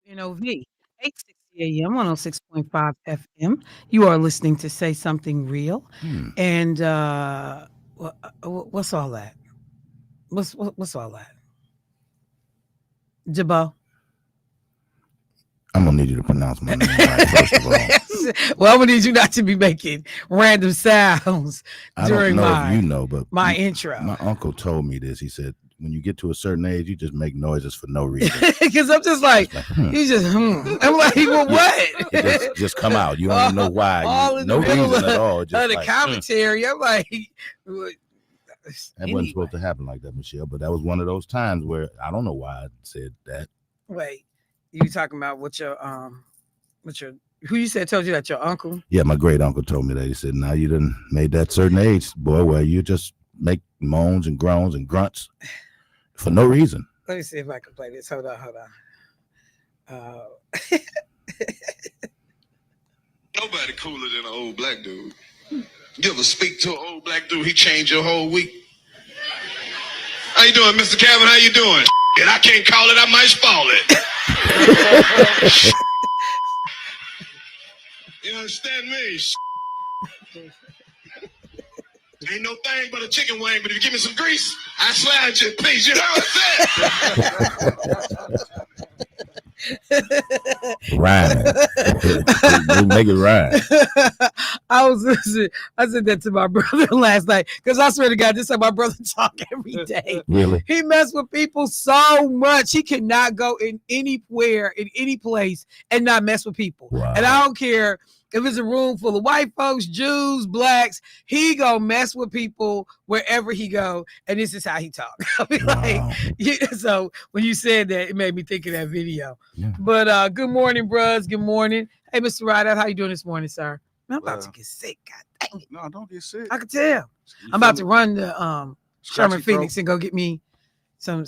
NOV, 860 AM, 106.5 FM. You are listening to Say Something Real. Hmm. And what's all that? What's all that? Jabba. I'm gonna need you to pronounce my name right first of all. Well, I'm gonna need you not to be making random sounds I don't during know if you know, but my intro. my uncle told me this. He said, when you get to a certain age, you just make noises for no reason. Because I'm just like, you just, I'm like, well, what? Just come out. You don't even know why. All in no the middle reason at all. Just of the like, commentary. I'm like, that wasn't supposed to happen like that, Michelle. But that was one of those times where I don't know why I said that. Wait, you talking about what your who you said told you that your uncle? Yeah, my great uncle told me that. He said, now you done made that certain age, boy, where you just make moans and groans and grunts for no reason. Let me see if I can play this. Hold on. Nobody cooler than an old black dude. You ever speak to an old black dude, he changed your whole week. How you doing, Mr. Calvin? How you doing? And I can't call it, I might spoil it. You understand me? Ain't no thing but a chicken wing, but if you give me some grease, I swear at you, please. You know what I'm saying? Rhyme. Make it rhyme. I was listening. I said that to my brother last night because I swear to God, this is how my brother talk every day. Really? He messed with people so much. He cannot go in anywhere, in any place, and not mess with people. Wow. And I don't care if it's a room full of white folks, Jews, blacks, he go mess with people wherever he go. And this is how he talk. I mean, Wow. So when you said that, it made me think of that video. Yeah. But good morning, bros. Good morning. Hey, Mr. Ryder, how you doing this morning, sir? I'm about to get sick. God dang it. No, don't get sick. I can tell. I'm about to run to Sherman Phoenix and go get me some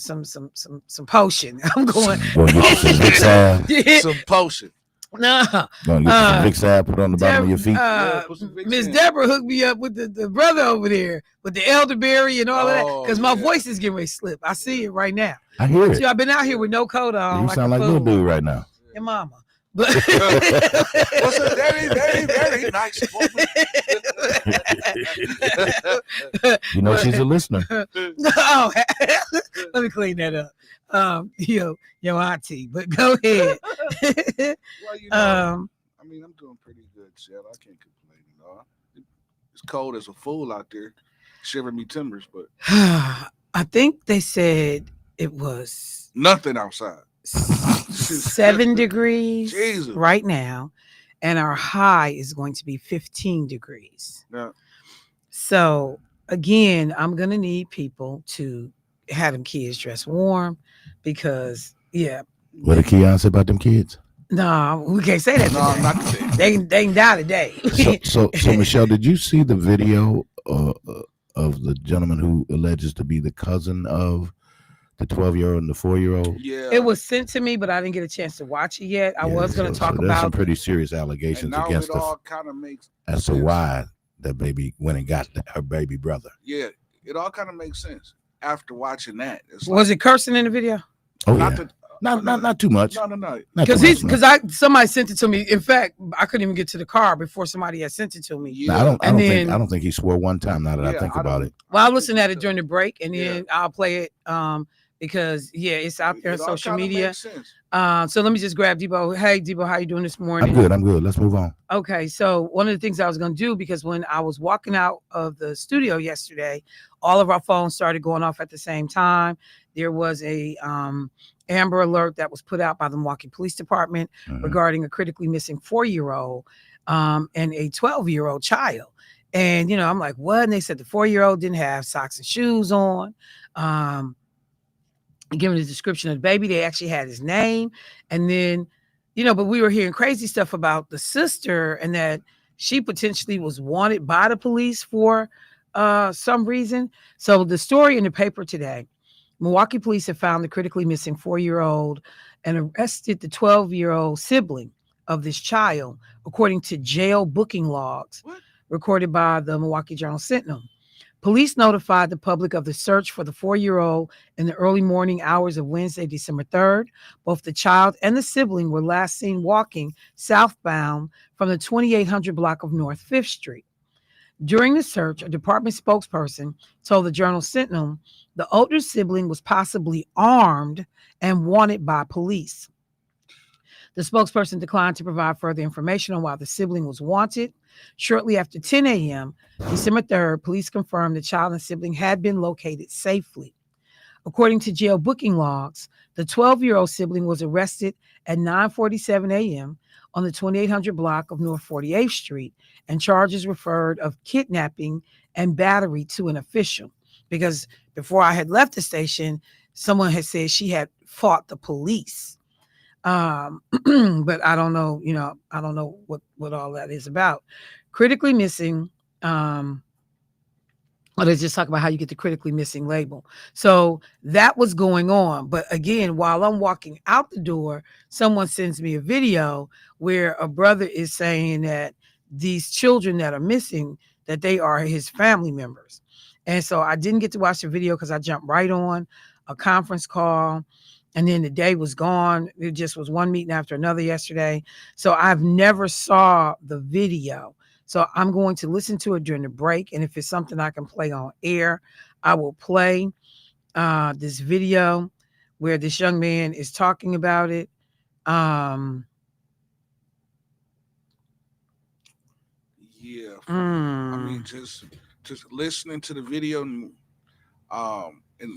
potion. I'm going. Go get some Vicks salve. Some potion. No. Go get some Vicks salve, put on the bottom of your feet. Miss Deborah hooked me up with the brother over there with the elderberry and all of that because my voice is getting ready to slip. I see it right now. I hear it. I've been out here with no coat on. You sound like a little dude right now. Your mama. But What's a very, very, very nice woman? You know she's a listener. Oh, let me clean that up. Your auntie, but go ahead. Well, you know, I mean, I'm doing pretty good, Shell. I can't complain, you know. It's cold as a fool out there, shivering me timbers, but I think they said it was nothing outside. 7 degrees Jesus. Right now, and our high is going to be 15 degrees. Yeah. So again, I'm gonna need people to have them kids dress warm because What did Keon say about them kids? No, we can't say that. No, I'm not today. They can die today. So Michelle, did you see the video of the gentleman who alleges to be the cousin of the 12-year-old and the 4-year-old? Yeah. It was sent to me, but I didn't get a chance to watch it yet. I was going to talk there's about some pretty serious allegations now against it all kind of makes as to why that baby went and got her baby brother. Yeah, it all kind of makes sense after watching that. It's Was it cursing in the video? Oh yeah. Not too much. No. Because somebody sent it to me. In fact, I couldn't even get to the car before somebody had sent it to me. Yeah. I don't think he swore one time. Now that I think about it. Well, I listened at it during the break, and then I'll play it. Because it's out there on social media. So let me just grab Debo. Hey, Debo, how you doing this morning? I'm good. Let's move on. Okay, so one of the things I was going to do, because when I was walking out of the studio yesterday, all of our phones started going off at the same time. There was a Amber Alert that was put out by the Milwaukee Police Department regarding a critically missing 4-year-old and a 12-year-old child. And, I'm like, what? And they said the 4-year-old didn't have socks and shoes on. Given the description of the baby, they actually had his name. And then, but we were hearing crazy stuff about the sister and that she potentially was wanted by the police for some reason. So the story in the paper today, Milwaukee police have found the critically missing 4-year-old and arrested the 12-year-old sibling of this child, according to jail booking logs recorded by the Milwaukee Journal Sentinel. Police notified the public of the search for the 4-year-old in the early morning hours of Wednesday, December 3rd. Both the child and the sibling were last seen walking southbound from the 2800 block of North 5th Street. During the search, a department spokesperson told the Journal Sentinel the older sibling was possibly armed and wanted by police. The spokesperson declined to provide further information on why the sibling was wanted. Shortly after 10 a.m., December 3rd, police confirmed the child and sibling had been located safely. According to jail booking logs, the 12-year-old sibling was arrested at 9:47 a.m. on the 2800 block of North 48th Street, and charges referred of kidnapping and battery to an official. Because before I had left the station, someone had said she had fought the police. But I don't know, I don't know what all that is about. Critically missing, let's just talk about how you get the critically missing label. So that was going on. But again, while I'm walking out the door, someone sends me a video where a brother is saying that these children that are missing, that they are his family members. And so I didn't get to watch the video because I jumped right on a conference call. And then the day was gone. It just was one meeting after another yesterday. So I've never saw the video. So I'm going to listen to it during the break. And if it's something I can play on air, I will play this video where this young man is talking about it. Yeah. I mean, just listening to the video and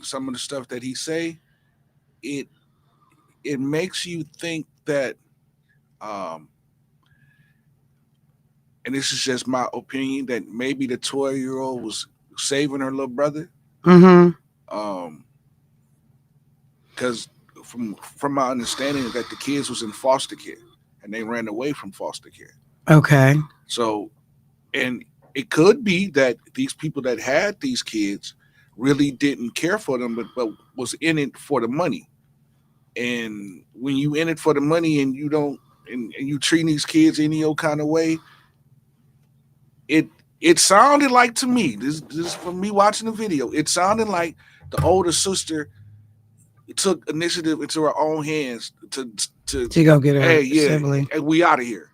some of the stuff that he say, it makes you think that and this is just my opinion, that maybe the 12-year-old was saving her little brother. Because from my understanding that the kids was in foster care and they ran away from foster care. Okay. So, and it could be that these people that had these kids really didn't care for them, but was in it for the money. And when you in it for the money and you don't, and you treat these kids any old kind of way, it sounded like to me, this is from me watching the video, it sounded like the older sister took initiative into her own hands to go get her sibling. And we out of here.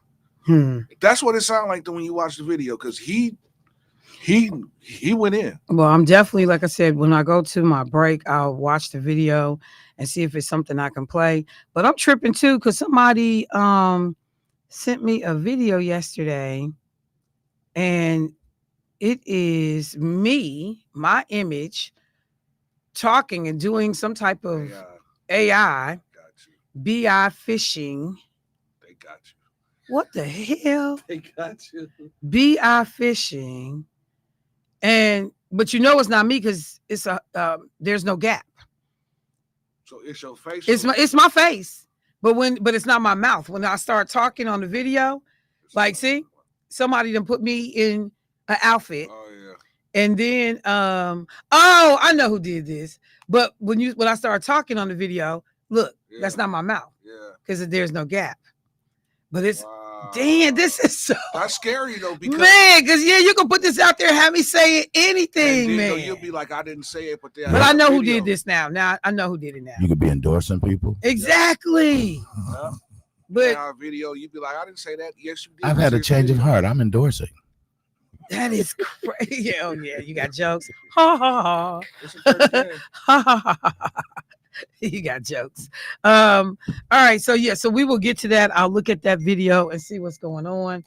That's what it sounded like when you watch the video, because he went in. Well, I'm definitely, like I said, when I go to my break, I'll watch the video and see if it's something I can play. But I'm tripping too, because somebody sent me a video yesterday, and it is me, my image, talking and doing some type of AI, BI phishing. They got you. What the hell? They got you. BI phishing. But it's not me, because it's there's no gap. So it's your face. It's my face, but it's not my mouth. When I start talking on the video, like, see, somebody done put me in an outfit. Oh yeah. And then I know who did this. But when I start talking on the video, look, that's not my mouth. Yeah. Because there's no gap. But it's damn, this is so that's scary though, because you can put this out there and have me say anything, man. You'll be like, I didn't say it, but I know who did this now. Now I know who did it now. You could be endorsing people. Exactly. Yeah. But our video, you'd be like, I didn't say that. Yes, you did. I've had a change of heart. I'm endorsing. That is crazy. Oh yeah, you got jokes. Ha ha ha. Ha ha ha. You got jokes. All right, so we will get to that. I'll look at that video and see what's going on.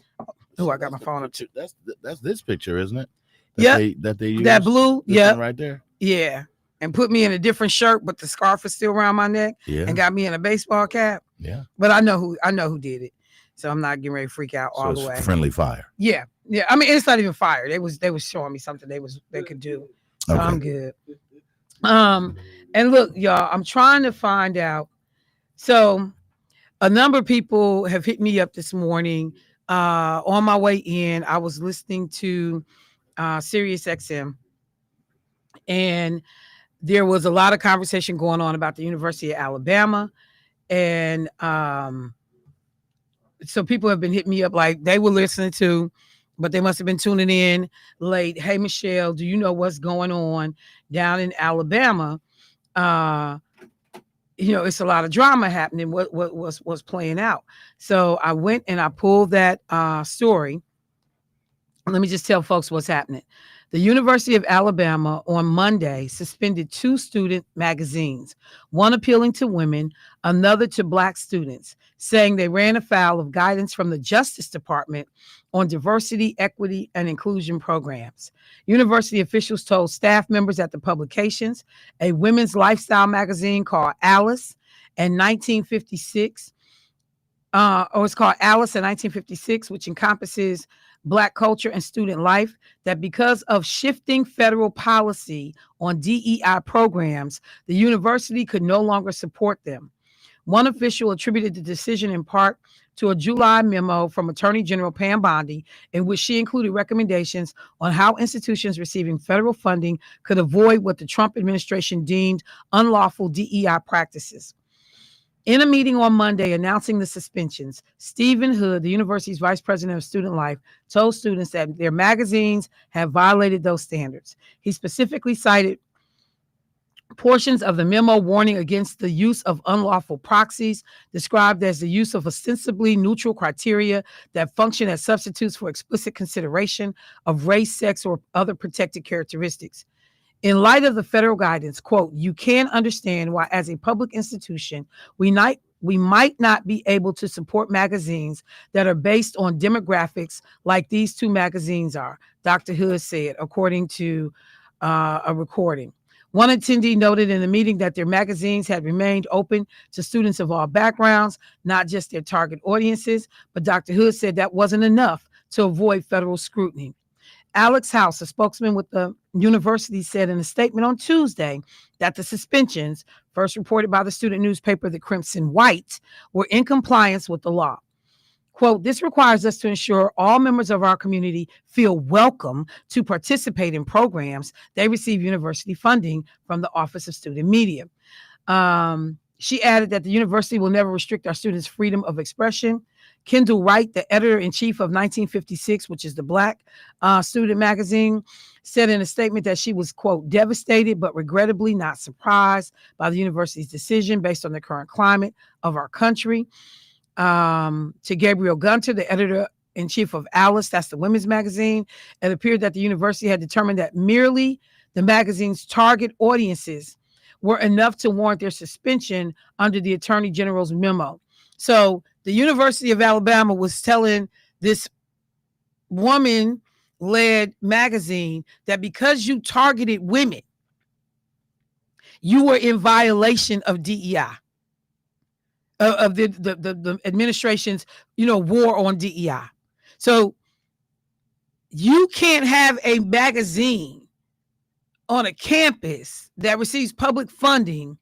Oh, I got my phone up too. That's this picture, isn't it? Yeah, that they use. That blue, yeah, right there. Yeah, and put me in a different shirt, but the scarf is still around my neck. Yeah, and got me in a baseball cap. Yeah, but I know who did it, so I'm not getting ready to freak out all the way. Friendly fire. Yeah. I mean, it's not even fire. They was showing me something they could do. So okay. I'm good. And look, y'all, I'm trying to find out. So a number of people have hit me up this morning. On my way in, I was listening to Sirius XM, and there was a lot of conversation going on about the University of Alabama. And so people have been hitting me up, like they were listening to but they must have been tuning in late. Hey, Michelle, do you know what's going on down in Alabama? Uh, it's a lot of drama happening. What's playing out? So I went and I pulled that story. Let me just tell folks what's happening. The University of Alabama on Monday suspended 2 student magazines, one appealing to women, another to Black students, saying they ran afoul of guidance from the Justice Department on diversity, equity, and inclusion programs. University officials told staff members at the publications, a women's lifestyle magazine called Alice in 1956, or it's called Alice in 1956, which encompasses Black culture and student life, that because of shifting federal policy on DEI programs, the university could no longer support them. One official attributed the decision in part to a July memo from Attorney General Pam Bondi, in which she included recommendations on how institutions receiving federal funding could avoid what the Trump administration deemed unlawful DEI practices. In a meeting on Monday announcing the suspensions, Stephen Hood, the university's vice president of student life, told students that their magazines have violated those standards. He specifically cited portions of the memo warning against the use of unlawful proxies, described as the use of ostensibly neutral criteria that function as substitutes for explicit consideration of race, sex, or other protected characteristics. In light of the federal guidance, quote, you can understand why, as a public institution, we might not be able to support magazines that are based on demographics like these 2 magazines are, Dr. Hood said, according to a recording. One attendee noted in the meeting that their magazines had remained open to students of all backgrounds, not just their target audiences, but Dr. Hood said that wasn't enough to avoid federal scrutiny. Alex House, a spokesman with the university, said in a statement on Tuesday that the suspensions, first reported by the student newspaper The Crimson White, were in compliance with the law. Quote, this requires us to ensure all members of our community feel welcome to participate in programs they receive university funding from the Office of Student Media. She added that the university will never restrict our students' freedom of expression. Kendall Wright, the editor-in-chief of 1956, which is the Black student magazine, said in a statement that she was, quote, devastated, but regrettably not surprised by the university's decision based on the current climate of our country. To Gabriel Gunter, the editor-in-chief of Alice, that's the women's magazine, it appeared that the university had determined that merely the magazine's target audiences were enough to warrant their suspension under the Attorney General's memo. So the University of Alabama was telling this woman-led magazine that because you targeted women, you were in violation of DEI, of the administration's, war on DEI. So you can't have a magazine on a campus that receives public funding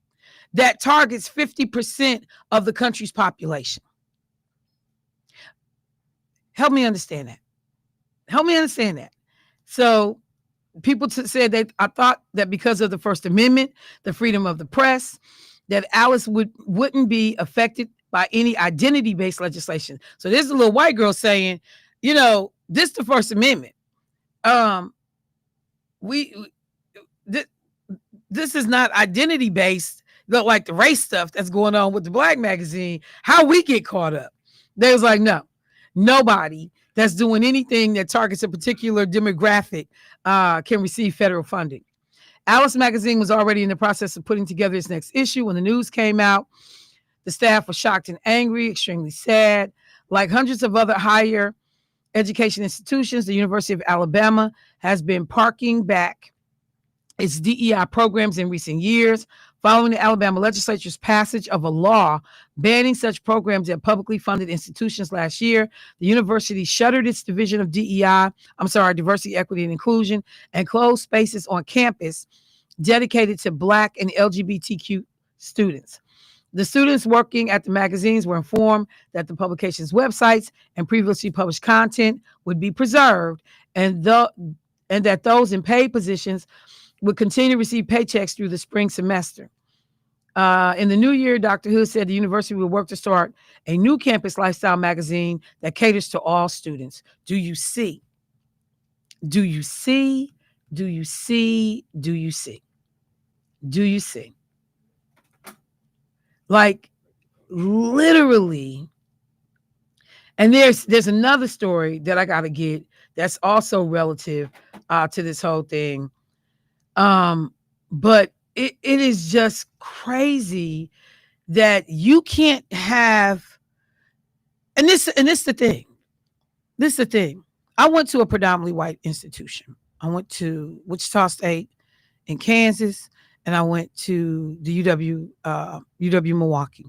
that targets 50% of the country's population. Help me understand that. So people said that I thought that because of the First Amendment, the freedom of the press, that Alice wouldn't be affected by any identity-based legislation. So there's a little white girl saying, this is the First Amendment. This is not identity-based, like the race stuff that's going on with the Black magazine. How we get caught up? They was like, no, nobody that's doing anything that targets a particular demographic can receive federal funding. Alice magazine was already in the process of putting together its next issue when the news came out. The staff was shocked and angry, extremely sad. Like hundreds of other higher education institutions, the University of Alabama has been parking back its DEI programs in recent years, following the Alabama legislature's passage of a law banning such programs at publicly funded institutions last year. The university shuttered its division of diversity, equity, and inclusion, and closed spaces on campus dedicated to Black and LGBTQ students. The students working at the magazines were informed that the publication's websites and previously published content would be preserved, and that those in paid positions would continue to receive paychecks through the spring semester. In the new year, Dr. Hood said the university will work to start a new campus lifestyle magazine that caters to all students. Do you see? Do you see? Do you see? Do you see? Do you see? Like literally. And there's another story that I gotta get that's also relative to this whole thing. But it is just crazy that you can't have, and this the thing. This is the thing. I went to a predominantly white institution. I went to Wichita State in Kansas, and I went to the UW Milwaukee,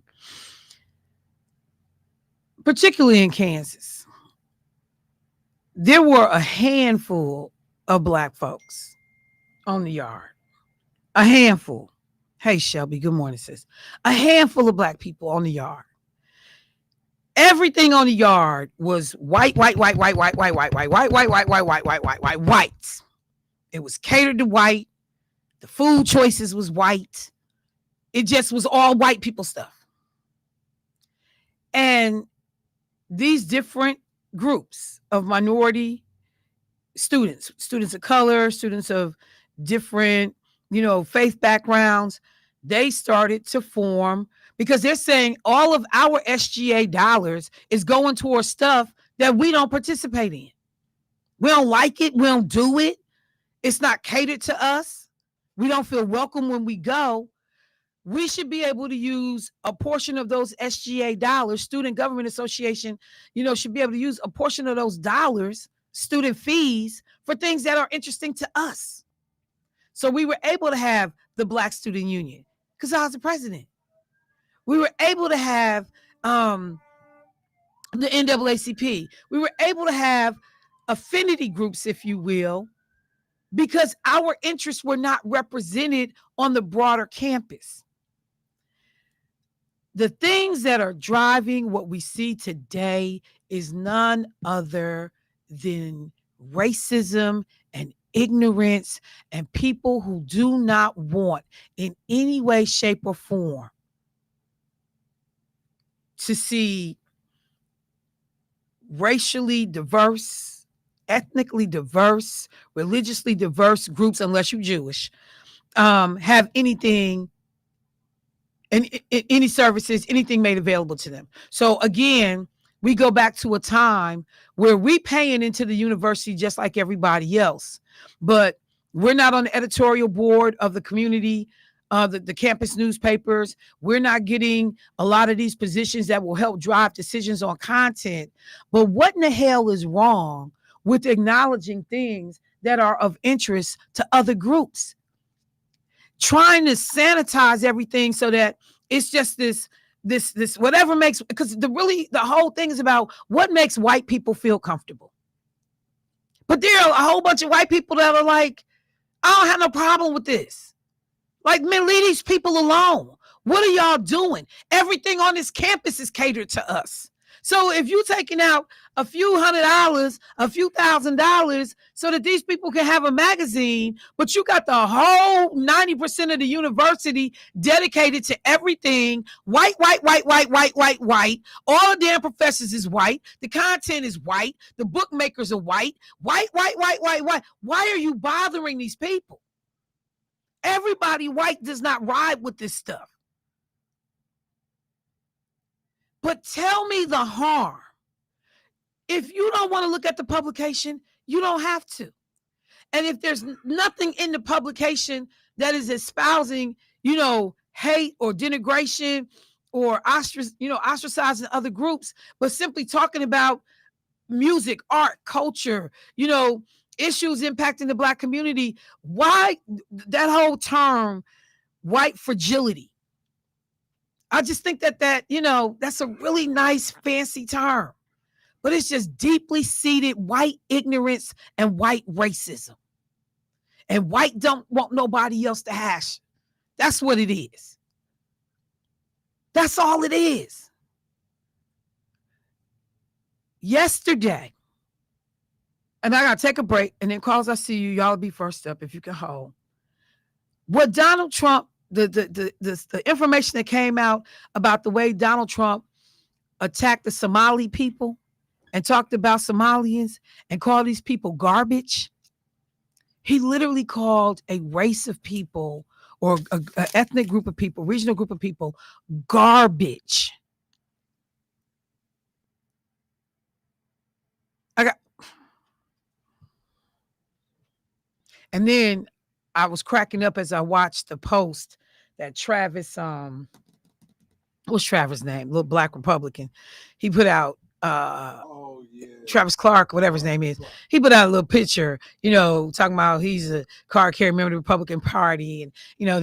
particularly in Kansas. There were a handful of black folks on the yard. A handful. Hey, Shelby, good morning, sis. A handful of black people on the yard. Everything on the yard was white, white, white, white, white, white, white, white, white, white, white, white, white, white, white, white, white. It was catered to white. The food choices was white. It just was all white people stuff. And these different groups of minority students, students of color, students of different, faith backgrounds, they started to form because they're saying all of our SGA dollars is going towards stuff that we don't participate in. We don't like it. We don't do it. It's not catered to us. We don't feel welcome when we go. We should be able to use a portion of those SGA dollars. Student Government Association, should be able to use a portion of those dollars, student fees, for things that are interesting to us. So we were able to have the Black Student Union because I was the president. We were able to have the NAACP. We were able to have affinity groups, if you will, because our interests were not represented on the broader campus. The things that are driving what we see today is none other than racism and ignorance and people who do not want in any way, shape, or form to see racially diverse, ethnically diverse, religiously diverse groups, unless you're Jewish, have anything and any services, anything made available to them. So again, we go back to a time where we paying into the university just like everybody else, but we're not on the editorial board of the community, the campus newspapers. We're not getting a lot of these positions that will help drive decisions on content. But what in the hell is wrong with acknowledging things that are of interest to other groups? Trying to sanitize everything so that it's just this whatever makes, because the whole thing is about what makes white people feel comfortable. But there are a whole bunch of white people that are like, I don't have no problem with this. Like, man, leave these people alone. What are y'all doing? Everything on this campus is catered to us. So if you're taking out a few $100s, a few $1,000s so that these people can have a magazine, but you got the whole 90% of the university dedicated to everything white, white, white, white, white, white, white. All the damn professors is white. The content is white. The bookmakers are white. White, white, white, white, white. Why are you bothering these people? Everybody white does not ride with this stuff. But tell me the harm. If you don't want to look at the publication, you don't have to. And if there's nothing in the publication that is espousing, hate or denigration or ostracizing other groups, but simply talking about music, art, culture, issues impacting the Black community, why that whole term, white fragility? I just think that that's a really nice, fancy term, but it's just deeply seated white ignorance and white racism. And white don't want nobody else to hash. That's what it is. That's all it is. Yesterday, and I got to take a break, and then Carlos, I see you. Y'all be first up if you can hold. What Donald Trump, the information that came out about the way Donald Trump attacked the Somali people and talked about Somalians and called these people garbage. He literally called a race of people or a ethnic group of people, regional group of people, garbage. I got, and then I was cracking up as I watched the post that Travis, what's Travis' name? Little black Republican. He put out Oh yeah. Travis Clark, whatever his name is. He put out a little picture, talking about he's a card carrying member of the Republican Party. And,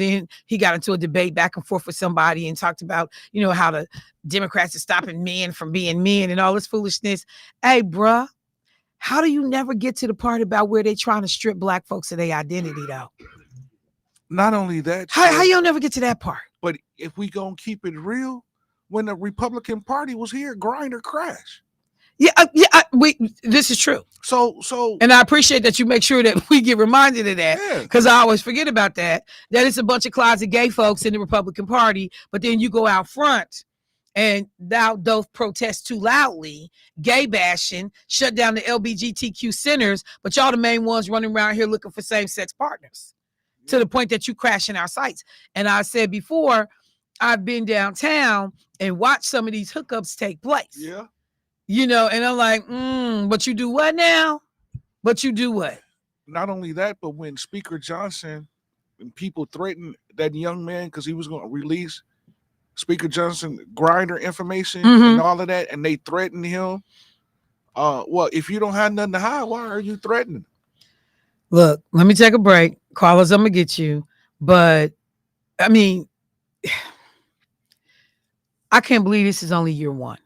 then he got into a debate back and forth with somebody and talked about, how the Democrats are stopping men from being men and all this foolishness. Hey, bruh, how do you never get to the part about where they trying to strip black folks of their identity, though? Not only that, How you don't never get to that part? but if we gonna keep it real, when the Republican Party was here, Grindr crashed. This is true. So, and I appreciate that you make sure that we get reminded of that, because I always forget about that. That it's a bunch of closet gay folks in the Republican Party, but then you go out front and thou doth protest too loudly, gay bashing, shut down the LGBTQ centers, but y'all the main ones running around here looking for same-sex partners, to the point that you crashing our sites. And I said before, I've been downtown and watched some of these hookups take place. Yeah. And I'm like, but you do what now? But you do what? Not only that, but when Speaker Johnson and people threatened that young man because he was going to release Speaker Johnson Grindr information and all of that, and they threatened him. Well, if you don't have nothing to hide, why are you threatening? Look, let me take a break. Carlos, I'm gonna get you. But I mean, I can't believe this is only year one.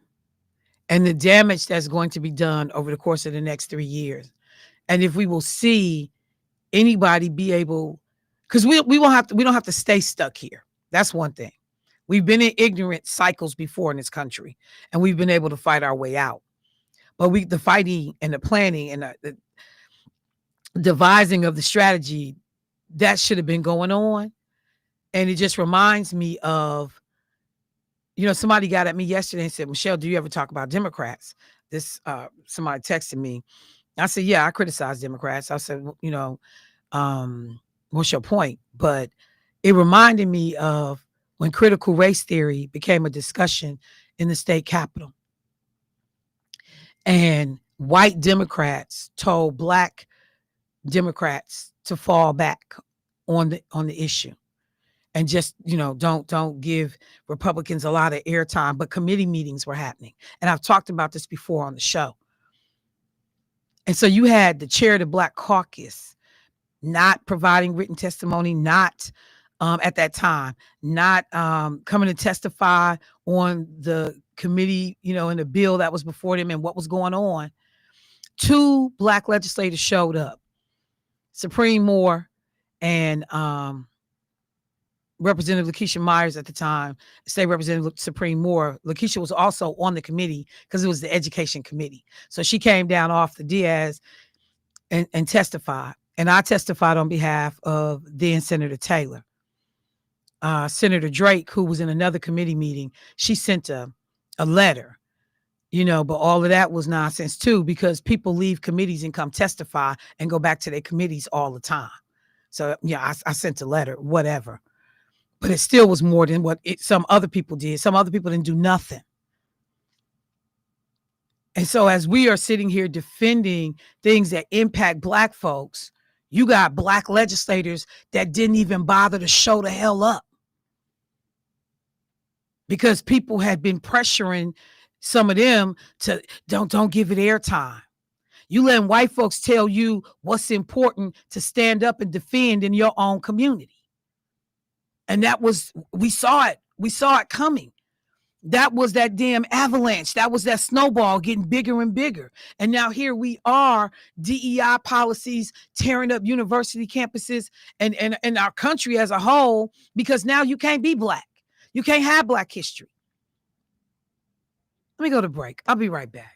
And the damage that's going to be done over the course of the next 3 years. And if we will see anybody be able, because we don't have to stay stuck here. That's one thing. We've been in ignorant cycles before in this country, and we've been able to fight our way out. But the fighting and the planning and the devising of the strategy, that should have been going on. And it just reminds me of, somebody got at me yesterday and said, Michelle, do you ever talk about Democrats? Somebody texted me. I said, yeah, I criticize Democrats. I said, what's your point? But it reminded me of when critical race theory became a discussion in the state capitol. And white Democrats told black Democrats to fall back on the issue. And just, don't give Republicans a lot of airtime, but committee meetings were happening. And I've talked about this before on the show. And so you had the chair of the Black Caucus not providing written testimony, not at that time, not coming to testify on the committee, in the bill that was before them and what was going on. 2 black legislators showed up, Supreme Moore and Representative Lakeisha Myers at the time, State Representative Supreme Moore. Lakeisha was also on the committee because it was the Education Committee. So she came down off the Diaz and testified. And I testified on behalf of then Senator Taylor. Senator Drake, who was in another committee meeting, she sent a letter, but all of that was nonsense too, because people leave committees and come testify and go back to their committees all the time. So yeah, I sent a letter, whatever. But it still was more than what some other people did. Some other people didn't do nothing. And so as we are sitting here defending things that impact black folks, you got black legislators that didn't even bother to show the hell up, because people had been pressuring some of them to don't give it airtime. You letting white folks tell you what's important to stand up and defend in your own community. And we saw it coming. That was that damn avalanche. That was that snowball getting bigger and bigger. And now here we are, DEI policies tearing up university campuses and our country as a whole, because now you can't be black. You can't have black history. Let me go to break. I'll be right back.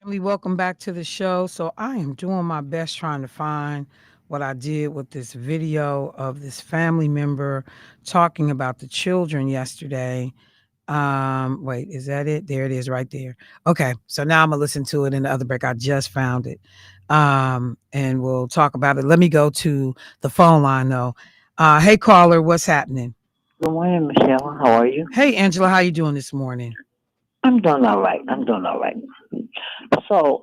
Family, welcome back to the show. So I am doing my best trying to find what I did with this video of this family member talking about the children yesterday. Wait, is that it? There it is right there. Okay, so now I'm gonna listen to it in the other break. I just found it. And we'll talk about it. Let me go to the phone line though. Hey caller, what's happening? Good morning, Michelle. How are you? Hey Angela, how you doing this morning? I'm doing all right. I'm doing all right. So,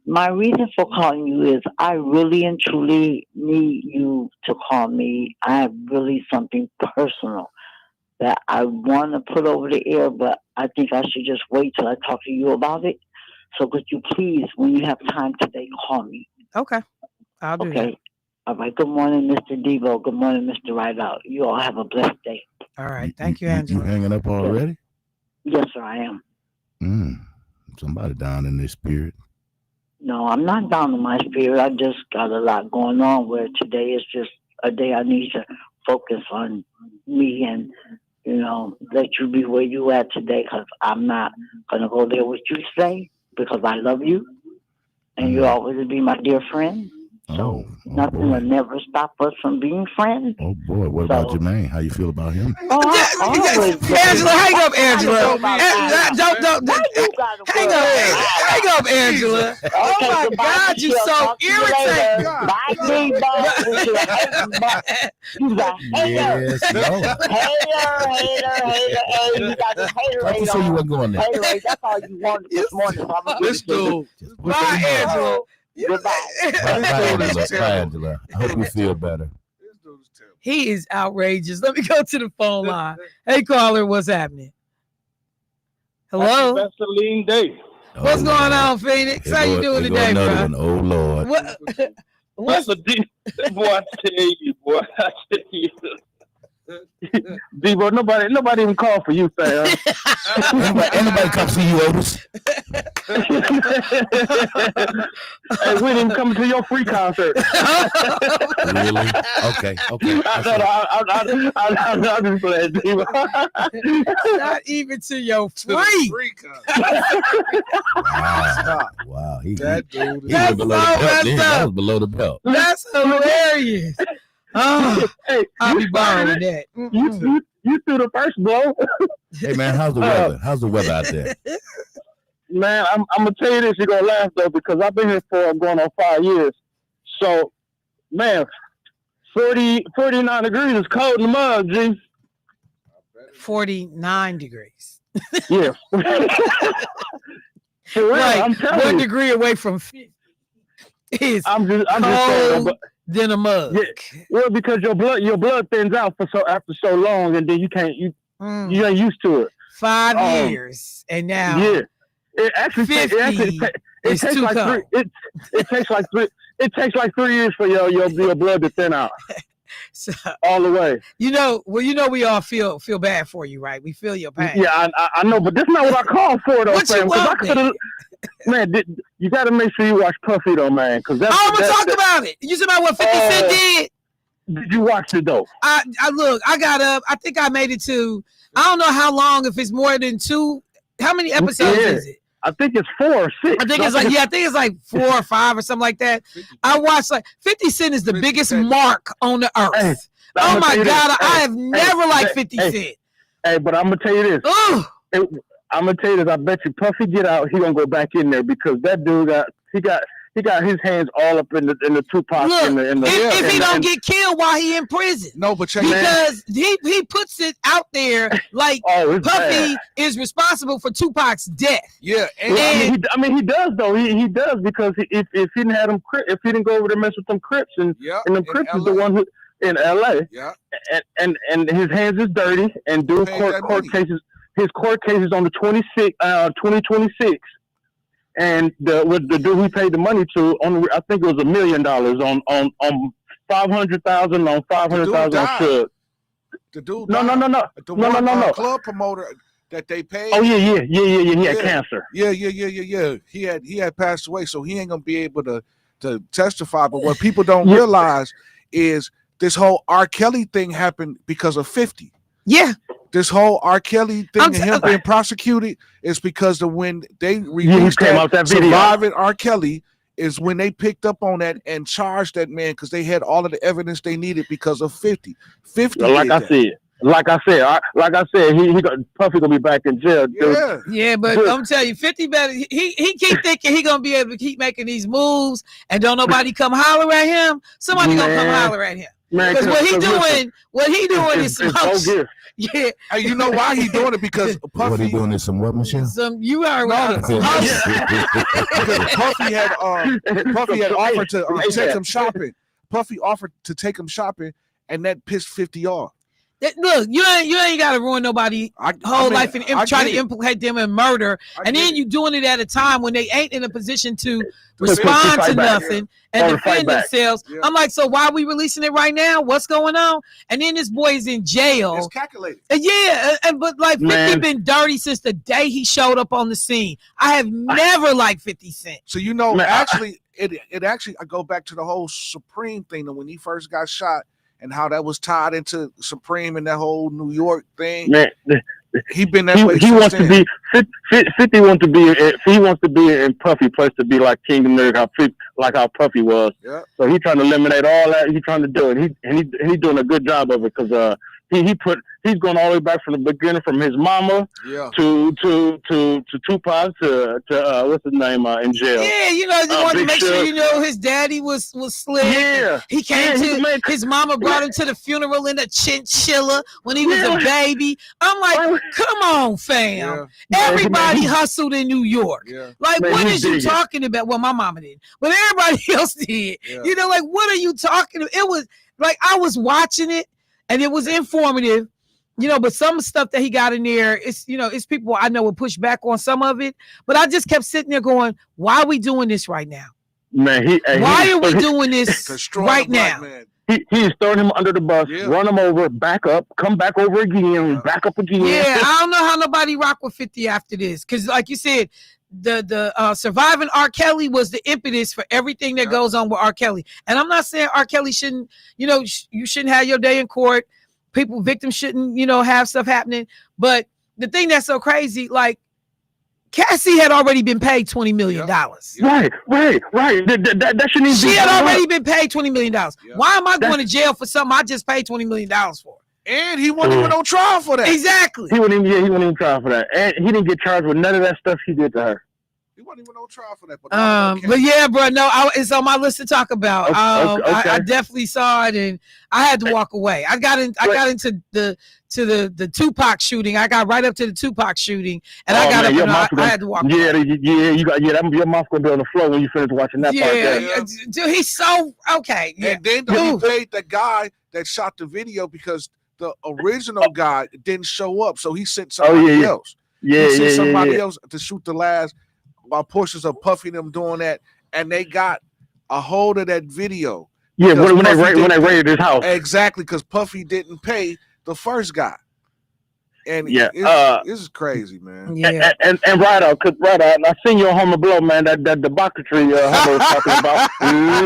my reason for calling you is I really and truly need you to call me. I have really something personal that I want to put over the air, but I think I should just wait till I talk to you about it. So, could you please, when you have time today, call me? Okay, I'll do that. Okay. All right. Good morning, Mr. Devo. Good morning, Mr. Rideout. You all have a blessed day. All right, thank you, You Angela. hanging up already? Yes, sir, I am. Somebody down in their spirit. No, I'm not down in my spirit. I just got a lot going on where today is just a day I need to focus on me and, let you be where you at today because I'm not going to go there with you today because I love you and you always be my dear friend. So nothing will never stop us from being friends. Oh boy, what about Jermaine? How you feel about him? Angela, hang up, Angela. Don't hang up, Angela. Oh my God, you so irritating. Bye, Yes, hater. You got this hater. I just say you wasn't going there. Hater, that's all you wanted this morning. So I'm This dude. Bye, Angela. Goodbye. Bye, Angela. I hope you feel better. He is outrageous. Let me go to the phone line. Hey, caller, what's happening? Hello. Vaseline Day. What's going on, Phoenix? How you doing today, bro? Oh Lord. What's the boy? I tell you, boy. I tell you. Debo, nobody even called for you, fam. Anybody come see you, Otis? Hey, we didn't come to your free concert. Really? Okay. I'm just playing, Debo. Not even to your free. Wow. He That dude is That's below the belt. That was below the belt. That's hilarious. Oh, Hey, I'll be borrowing that. you threw the first blow. Hey man, how's the weather? How's the weather out there? Man, I'm gonna tell you this. You're gonna laugh though because I've been here for going on 5 years. So, man, 49 degrees is cold in the mud, G. 49 degrees. Yeah. For real, Like I'm telling 1 you. degree away from 50 is I'm just saying. cold than a mug. Yeah. Well, because your blood thins out after so long, and then you ain't used to it. 5 years, and now Yeah, it actually 50 it takes like cold. it takes like 3 years for your blood to thin out So, all the way. we all feel bad for you, right? We feel your pain. Yeah, I know, but that's not what I called for though, What you fam. want, Because man, you got to make sure you watch Puffy though, man. Because I'm gonna talk about it. You talking about what 50 Cent did? Did you watch it though? I look. I got up. I think I made it to. I don't know how long. If it's more than 2, how many episodes is it? I think it's 4 or 6. I think it's like 4 or 5 or something like that. I watched 50 Cent is the biggest mark on the earth. Hey, oh my God, I have never liked 50 Cent. Hey, but I'm gonna tell you this. Oh, I'm gonna tell you this. I bet you Puffy get out, he gonna go back in there because that dude got his hands all up in the Tupac. look, in the if he don't get killed while he in prison. No, but check Because he puts it out there like it's Puffy bad. is responsible for Tupac's death. Yeah, Well, I mean, he does though. He does because if he didn't have them, if he didn't go over there mess with them Crips and them Crips is the one who in L.A. Yeah, and his hands is dirty and dude court cases. His court case is on the 2026. And the dude he paid the money to I think it was $1 million on 500,000 on 500,000 on Suge. the dude. No. The club promoter that they paid. Oh yeah. He had cancer. Yeah. He had passed away, so he ain't gonna be able to testify. But what people don't realize is this whole R. Kelly thing happened because of 50. Yeah. This whole R. Kelly thing and him being prosecuted is because of when they released that video. Surviving R. Kelly is when they picked up on that and charged that man because they had all of the evidence they needed because of 50. 50 like I said, he got Puffy gonna be back in jail. Dude. Yeah, but I'm telling you, 50 better. He keep thinking he gonna be able to keep making these moves and don't nobody come holler at him. Somebody gonna come holler at him. Because what he doing is some bogus. Yeah. And you know why he doing it? Because Puffy. What he doing is some what, Michelle? You are because Puffy had offered to take him shopping. Puffy offered to take him shopping, and that pissed 50 off. Look, you ain't got to ruin nobody's whole life and try to implicate them in murder, and then you doing it at a time when they ain't in a position to respond to nothing and defend themselves. Yeah. I'm like, so why are we releasing it right now? What's going on? And then this boy is in jail. It's calculated. But like 50 been dirty since the day he showed up on the scene. I have never liked 50 Cent. So you know, actually, it actually I go back to the whole Supreme thing that when he first got shot. And how that was tied into Supreme and that whole New York thing. Man, he been that way. He wants to be 50. He wants to be in Puffy place to be like King of New York, like how Puffy was. Yeah. So he's trying to eliminate all that. He's trying to do it. He's doing a good job of it because he's going all the way back from the beginning, from his mama to Tupac to what's his name in jail. Yeah, you know, you want to make sure you know his daddy was slick. Yeah, he came to his mama brought him to the funeral in a chinchilla when he was a baby. I'm like, come on, fam. Yeah. Everybody hustled in New York. Yeah. Like, what is you talking about? Well, my mama did, but everybody else did. Yeah. You know, like, what are you talking about? It was like I was watching it. And it was informative, you know, but some stuff that he got in there, it's people I know would push back on some of it. But I just kept sitting there going, why are we doing this right now? Man, why are we doing this right now? He's throwing him under the bus, run him over, back up, come back over again, back up again. Yeah, I don't know how nobody rock with 50 after this. Because like you said, the Surviving R. Kelly was the impetus for everything that goes on with R. Kelly. And I'm not saying R. Kelly shouldn't, you shouldn't have your day in court. Victims shouldn't, have stuff happening. But the thing that's so crazy, like Cassie had already been paid $20 million. Right. That shouldn't even She had already been paid $20 million. Why am I going to jail for something I just paid $20 million for? And he wasn't even on trial for that. Exactly. He wasn't even trial for that. And he didn't get charged with none of that stuff he did to her. He wasn't even on trial for that. But yeah, bro, no, it's on my list to talk about. Okay. I definitely saw it, and I had to walk away. I got into the Tupac shooting. I got right up to the Tupac shooting, and I got up and I had to walk away. Your mouth gonna be on the floor when you finish watching that part. Dude, he's so okay. Yeah. And then he paid the guy that shot the video because the original guy didn't show up, so he sent somebody else. He sent somebody else to shoot the last portions of Puffy them doing that, and they got a hold of that video. Yeah, when they raided his house. Exactly, because Puffy didn't pay the first guy. And this is crazy, man. Yeah. And right out, I seen your Homer Blow, man, that debauchery Homer was talking about.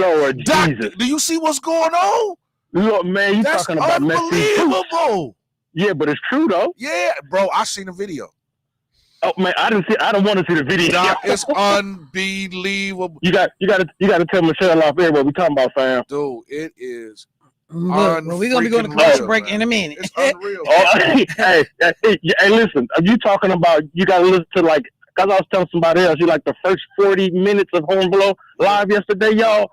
Lord Jesus. Do you see what's going on? Look, man, you talking about unbelievable. Yeah, but it's true though. Yeah, bro, I seen the video. Oh man, I don't want to see the video. Nah, it's unbelievable. You got to tell Michelle off air what we talking about, fam. Dude, it is. Look, we're gonna be going to commercial break in a minute. It's unreal. Hey, listen. Are you talking about? You got to listen to like. Cause I was telling somebody else. You like the first 40 minutes of Home Blow live yesterday, y'all.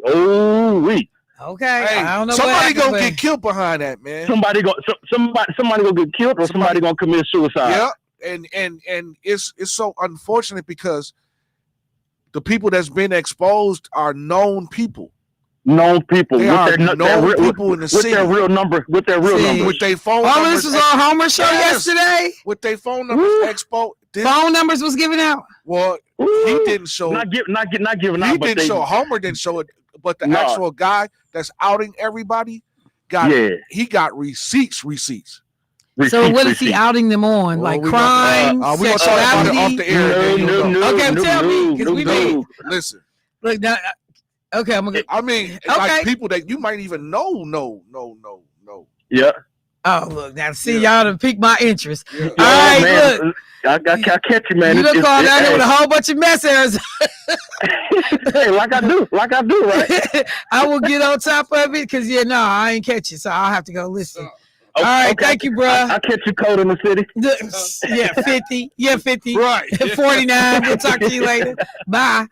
Oh, we. Okay, hey, I don't know. Somebody gonna get killed behind that, man. Somebody gonna get killed, or somebody gonna commit suicide. Yeah. And it's so unfortunate because the people that's been exposed are known people. Known people. They are known people in the city. With their real number. With their numbers. With their phone numbers. All this was on Homer show yesterday. With their phone numbers exposed. Phone numbers was given out. Well, he didn't show. Not giving out. He didn't show. Homer didn't show it. But the actual guy that's outing everybody got receipts. So what is he outing them on? Like crime, sexuality? Off the air. Okay, tell me, because we need. Listen. Look, now, okay, I'm gonna. I mean, like people that you might even know. Yeah. Oh, look, now see y'all to pique my interest. Yeah. All right, man, look. I catch you, man. You done called out here with a whole bunch of messages. Hey, like I do, right? I will get on top of it because I ain't catch it, so I'll have to go listen. All right, okay. thank you, bro. I'll catch you cold in the city. Yeah, 50. Yeah, 50. Right. 49. We'll talk to you later. Bye.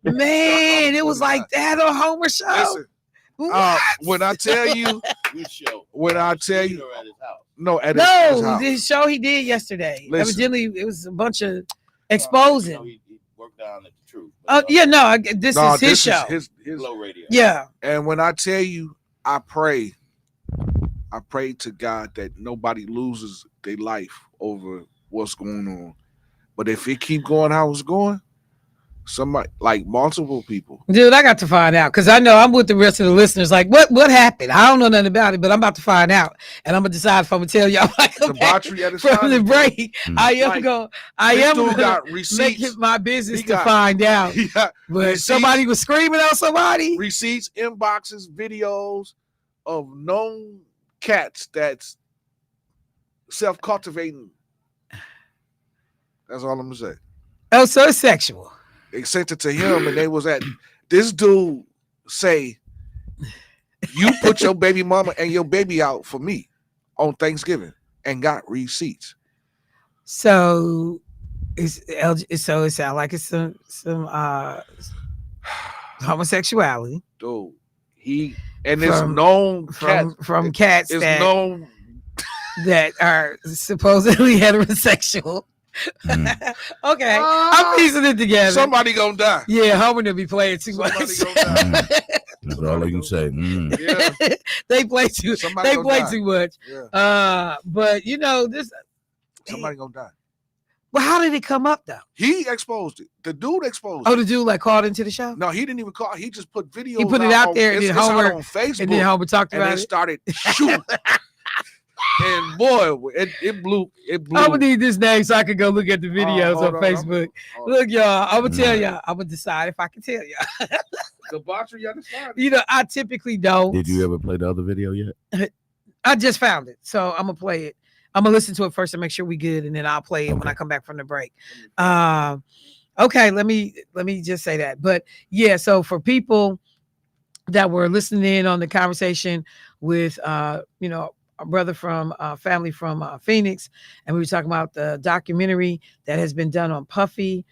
Man, it was like that on Homer show. Listen, when I tell you, at his house. This show he did yesterday. Listen. Evidently, it was a bunch of exposing. He worked down at the truth. This is his show. His Low radio. Yeah. And when I tell you, I pray to God that nobody loses their life over what's going on. But if it keep going how it's going, somebody like multiple people. Dude, I got to find out because I know I'm with the rest of the listeners. Like, what happened? I don't know nothing about it, but I'm about to find out, and I'm gonna decide if I'm gonna tell y'all Debauchery at his from the break. I am Like, going. got Make receipts. it my business to find out. He got But receipts. somebody was screaming on somebody. Receipts, inboxes, videos of known cats that's self-cultivating. That's all I'm gonna say. Oh, so it's sexual. They sent it to him, and they was at this dude say, "You put your baby mama and your baby out for me on Thanksgiving," and got receipts. So it sounds like it's some homosexuality. Dude, it's known from cats it's that known that are supposedly heterosexual. Okay, I'm piecing it together. Somebody gonna die. Yeah, Homer to be playing too Somebody much. gonna die. That's all I can say. Yeah. They play too. Somebody They gonna play die. too much. Yeah. But this. Somebody gonna die. Well, how did it come up though? He exposed it. The dude exposed Oh, it. the dude like called into the show. No, he didn't even call. He just put videos. He put it out there, and it's then Homer out on Facebook, and then Homer talked and about it it. started shooting. And boy, it blew. It blew. I'm gonna need this name so I can go look at the videos hold on on, Facebook. Look, y'all, I'm gonna tell y'all. I'm gonna decide if I can tell y'all. Debauchery at his house. I typically don't. Did you ever play the other video yet? I just found it, so I'm gonna play it. I'm gonna listen to it first and make sure we good, and then I'll play it when I come back from the break. Okay, let me just say that. But yeah, so for people that were listening in on the conversation with a brother from family from Phoenix, and we were talking about the documentary that has been done on Puffy.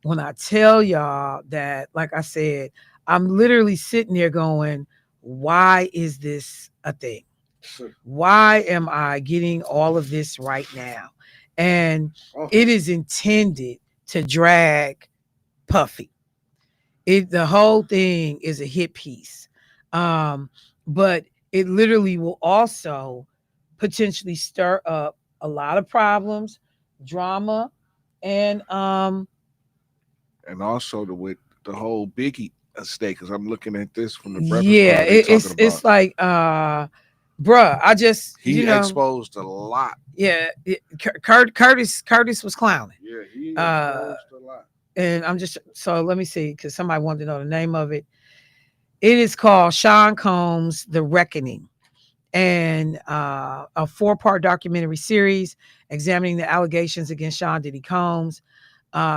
When I tell y'all that, like I said, I'm literally sitting there going, why is this a thing? Why am I getting all of this right now? And it is intended to drag Puffy. The whole thing is a hit piece. But it literally will also potentially stir up a lot of problems, drama, and also with the whole Biggie estate, because I'm looking at this from the Breakfast Club, it's like bruh, I just he exposed a lot. Yeah, Curtis was clowning. Yeah, he exposed a lot. And I'm just let me see, because somebody wanted to know the name of it. It is called Sean Combs: The Reckoning, and a 4-part documentary series examining the allegations against Sean Diddy Combs,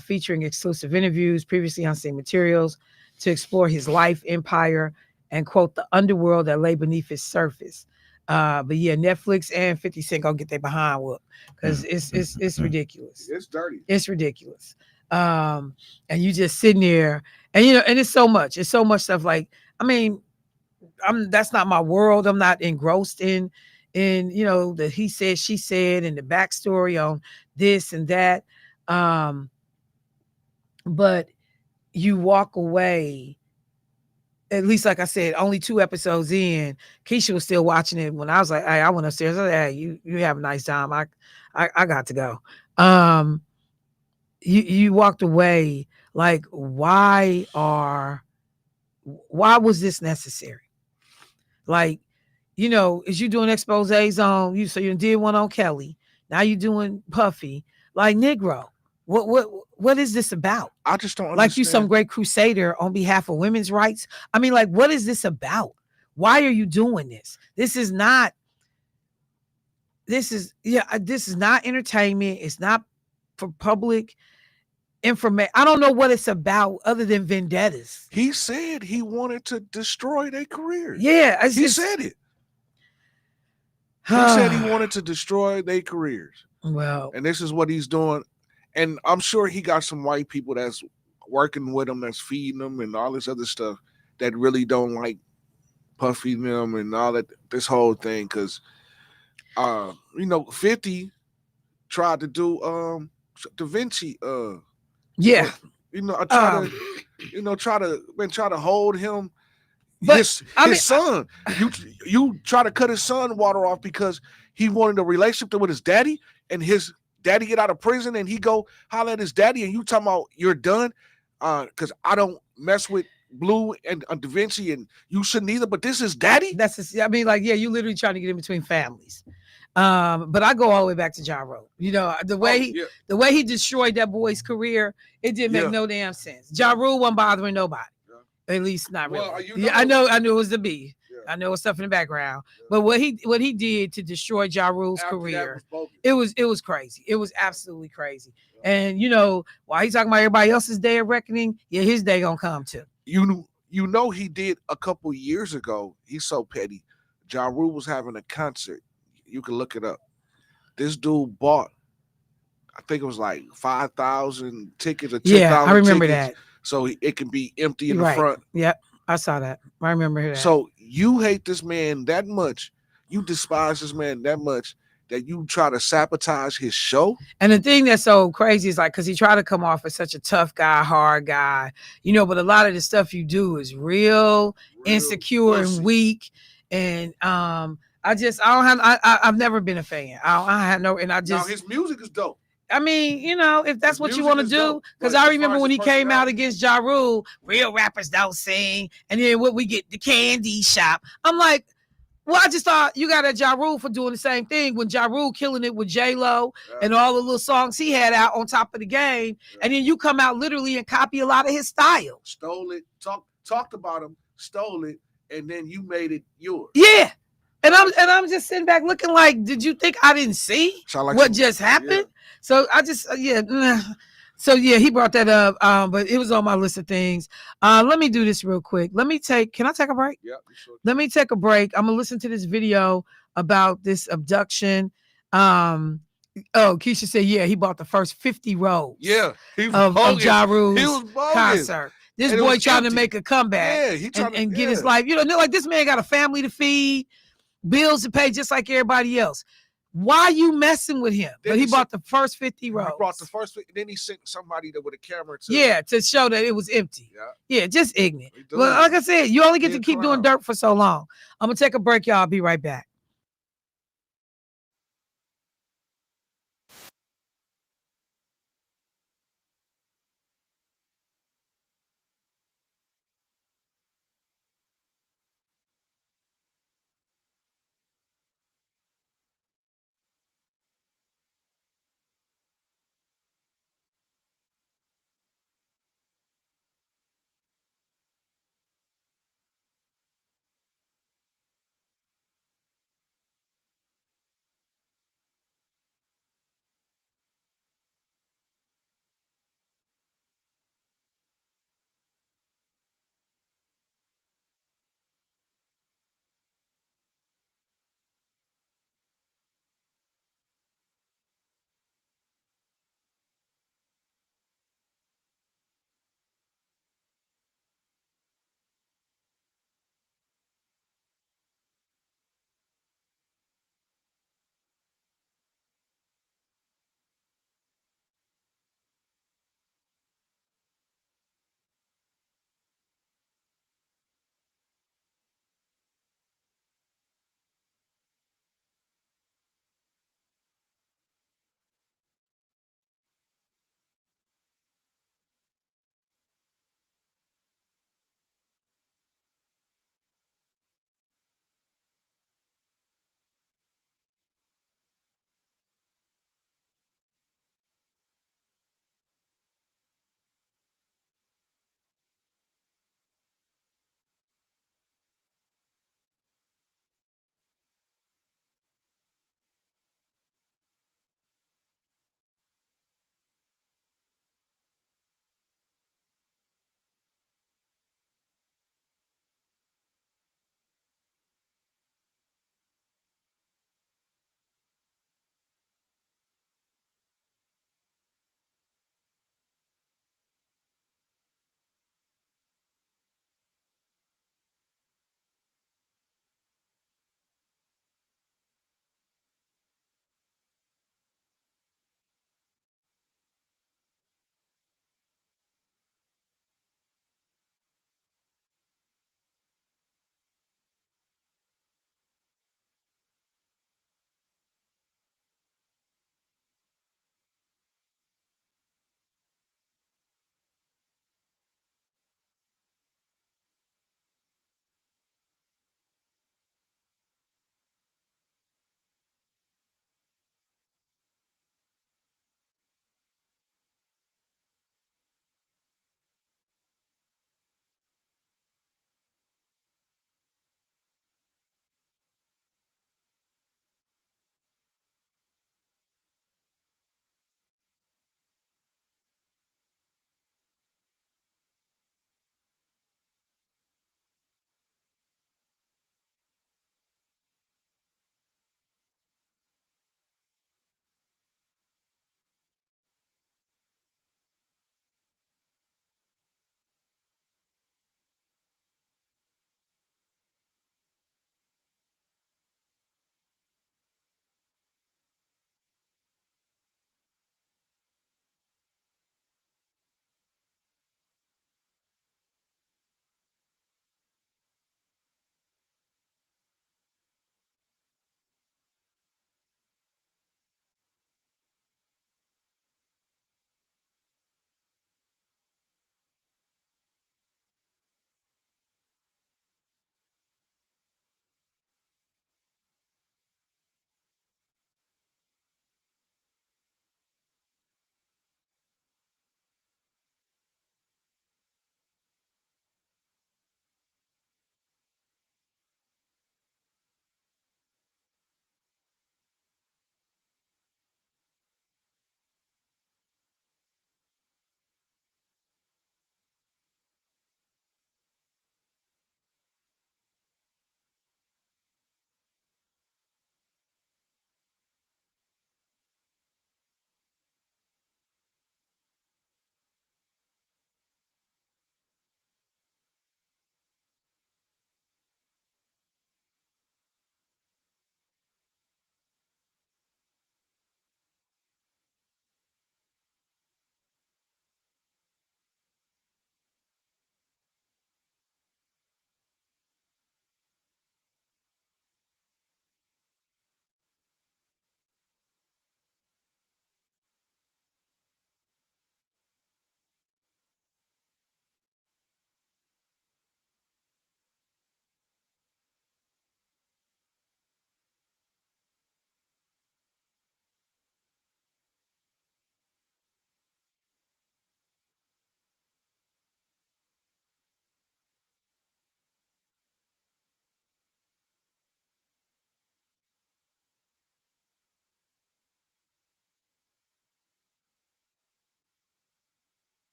featuring exclusive interviews, previously unseen materials to explore his life, empire, and quote the underworld that lay beneath his surface. But yeah, Netflix and 50 Cent gonna get their behind whoop because it's ridiculous. It's dirty. It's ridiculous. And you just sitting there, and and it's so much stuff. Like, I mean, that's not my world. I'm not engrossed in the he said, she said, and the backstory on this and that. But you walk away. At least, like I said, only 2 episodes in, Keisha was still watching it when I was like, hey, I went upstairs. I was like, hey, you have a nice time. I got to go. You walked away like, why was this necessary? Like, is you doing exposés on you? So you did one on Kelly. Now you doing Puffy. Like, Negro, what is this about? I just don't understand. Like, you some great crusader on behalf of women's rights. I mean, like, what is this about? Why are you doing this? This is not this is not entertainment. It's not for public information. I don't know what it's about other than vendettas. He said he wanted to destroy their careers. Yeah, he said it. He said he wanted to destroy their careers. Well, and this is what he's doing. And I'm sure he got some white people that's working with him, that's feeding him, and all this other stuff that really don't like Puffy them and all that. This whole thing, because 50 tried to do Da Vinci. Yeah. I try to hold him. But his son. You try to cut his son water off because he wanted a relationship with his daddy, and his daddy get out of prison, and he go holler at his daddy, and you talking about you're done, because I don't mess with Blue and Da Vinci, and you shouldn't either. But this is daddy. You literally trying to get in between families. But I go all the way back to Ja Rule. The way he destroyed that boy's career, it didn't make no damn sense. Ja Rule wasn't bothering nobody. At least not really. Well, I know it was the B. Yeah. I know it's stuff in the background. Yeah. But what he did to destroy Ja Rule's career, it was crazy. It was absolutely crazy. Yeah. And while he's talking about everybody else's day of reckoning, his day gonna come too. He did a couple years ago. He's so petty. Ja Rule was having a concert. You can look it up. This dude bought, I think it was like 5,000 tickets or 10,000 I remember tickets. that. So it can be empty in the front. Yep, I saw that. I remember that. So you hate this man that much, you despise this man that much that you try to sabotage his show. And the thing that's so crazy is because he tried to come off as such a tough guy, hard guy, but a lot of the stuff you do is real insecure and weak. And I've never been a fan. Now his music is dope. If that's what you want to do, because I remember when he came out against Ja Rule, real rappers don't sing, and then what we get, the candy shop. I'm like, well, I just thought you got at Ja Rule for doing the same thing when Ja Rule killing it with J-Lo and all the little songs he had out on top of the game, and then you come out literally and copy a lot of his style. Stole it, talked about him, stole it, and then you made it yours. Yeah. And I'm just sitting back looking like, did you think I didn't see what just happened? Yeah. So I just he brought that up. But it was on my list of things. Let me do this real quick. Can I take a break? Yeah, sure. Let me take a break. I'm gonna listen to this video about this abduction. Keisha said, he bought the first 50 rows. Yeah, of Ja Rule's concert. This boy trying to make a comeback. Yeah, he trying and get his life. Like this man got a family to feed, bills to pay, just like everybody else. Why are you messing with him? But he bought the first 50 rows. He brought the first 50, then he sent somebody with a camera to show that it was empty. Yeah, just ignorant. Well, like I said, you only get to keep doing dirt for so long. I'm gonna take a break, y'all. I'll be right back.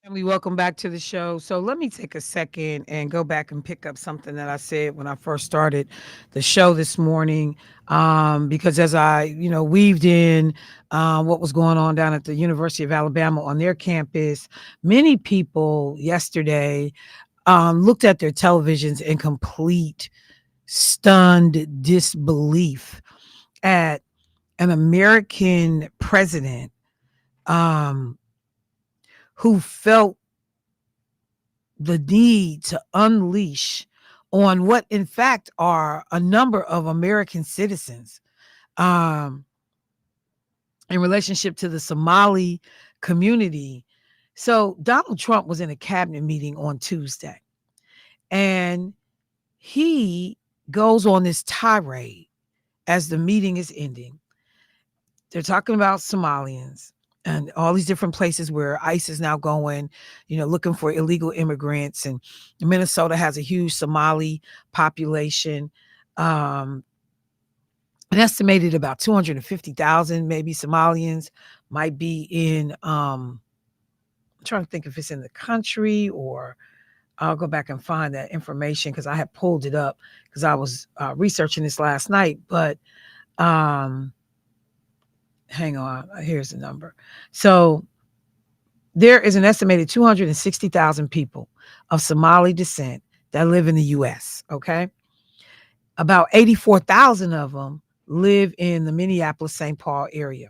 Family, welcome back to the show. So let me take a second and go back and pick up something that I said when I first started the show this morning. Because as I, weaved in what was going on down at the University of Alabama on their campus, many people yesterday looked at their televisions in complete stunned disbelief at an American president um, who felt the need to unleash on what in fact are a number of American citizens um, in relationship to the Somali community. So Donald Trump was in a cabinet meeting on Tuesday, and he goes on this tirade as the meeting is ending. They're talking about Somalians and all these different places where ICE is now going, looking for illegal immigrants. And Minnesota has a huge Somali population. An estimated about 250,000 maybe Somalians might be in, I'm trying to think if it's in the country, or I'll go back and find that information because I had pulled it up because I was researching this last night. But hang on, here's the number. So there is an estimated 260,000 people of Somali descent that live in the U.S., okay? About 84,000 of them live in the Minneapolis-St. Paul area.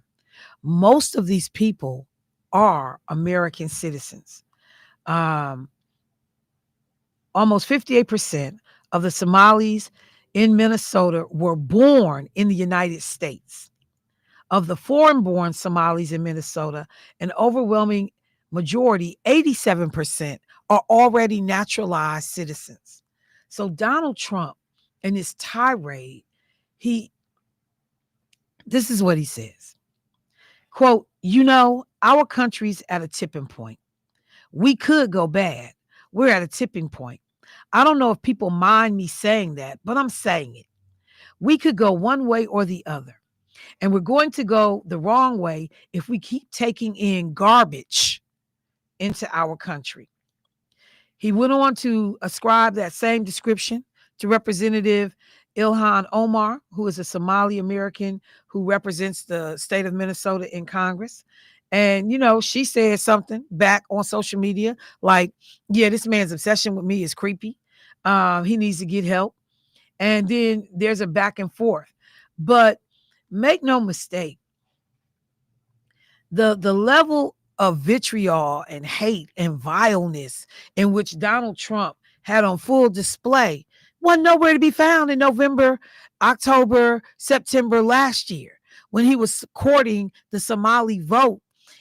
Most of these people are American citizens. Almost 58% of the Somalis in Minnesota were born in the United States. Of the foreign-born Somalis in Minnesota, an overwhelming majority, 87%, are already naturalized citizens. So Donald Trump, in his tirade, this is what he says. Quote, our country's at a tipping point. We could go bad. We're at a tipping point. I don't know if people mind me saying that, but I'm saying it. We could go one way or the other. And we're going to go the wrong way if we keep taking in garbage into our country. He went on to ascribe that same description to Representative Ilhan Omar, who is a Somali American who represents the state of Minnesota in Congress. And, she said something back on social media like, yeah, this man's obsession with me is creepy. He needs to get help. And then there's a back and forth. But make no mistake, the level of vitriol and hate and vileness in which Donald Trump had on full display wasn't nowhere to be found in November, October, September last year when he was courting the Somali vote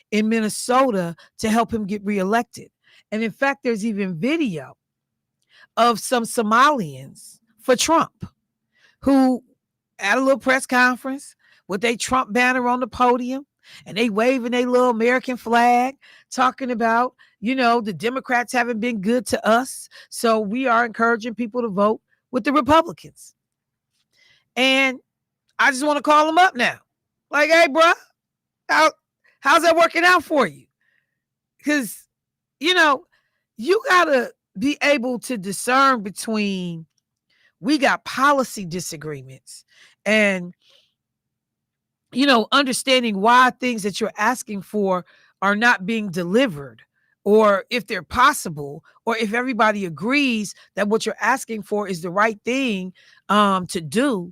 in Minnesota to help him get reelected. And in fact, there's even video of some Somalians for Trump who at a little press conference with a Trump banner on the podium, and they waving their little American flag, talking about, the Democrats haven't been good to us. So we are encouraging people to vote with the Republicans. And I just want to call them up now. Like, hey, bro, how's that working out for you? Because, you got to be able to discern between, we got policy disagreements and, understanding why things that you're asking for are not being delivered, or if they're possible, or if everybody agrees that what you're asking for is the right thing to do,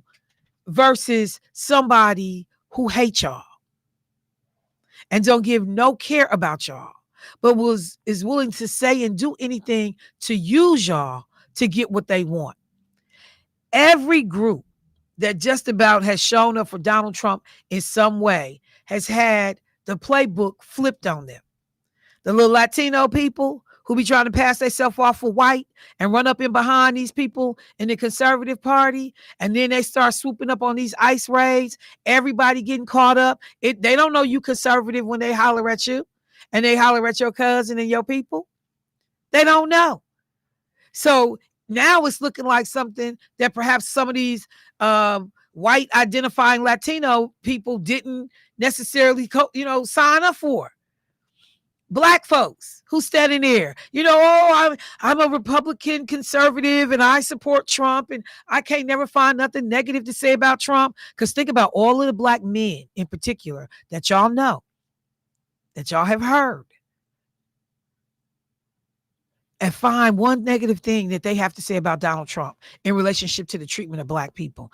versus somebody who hates y'all and don't give no care about y'all, but is willing to say and do anything to use y'all to get what they want. Every group that just about has shown up for Donald Trump in some way has had the playbook flipped on them. The little Latino people who be trying to pass themselves off for white and run up in behind these people in the conservative party, and then they start swooping up on these ICE raids, everybody getting caught up. They don't know you conservative when they holler at you and they holler at your cousin and your people. They don't know. So now it's looking like something that perhaps some of these white identifying Latino people didn't necessarily, sign up for. Black folks who standing there, I'm a Republican conservative and I support Trump and I can't never find nothing negative to say about Trump. Because think about all of the black men in particular that y'all know, that y'all have heard, and find one negative thing that they have to say about Donald Trump in relationship to the treatment of black people.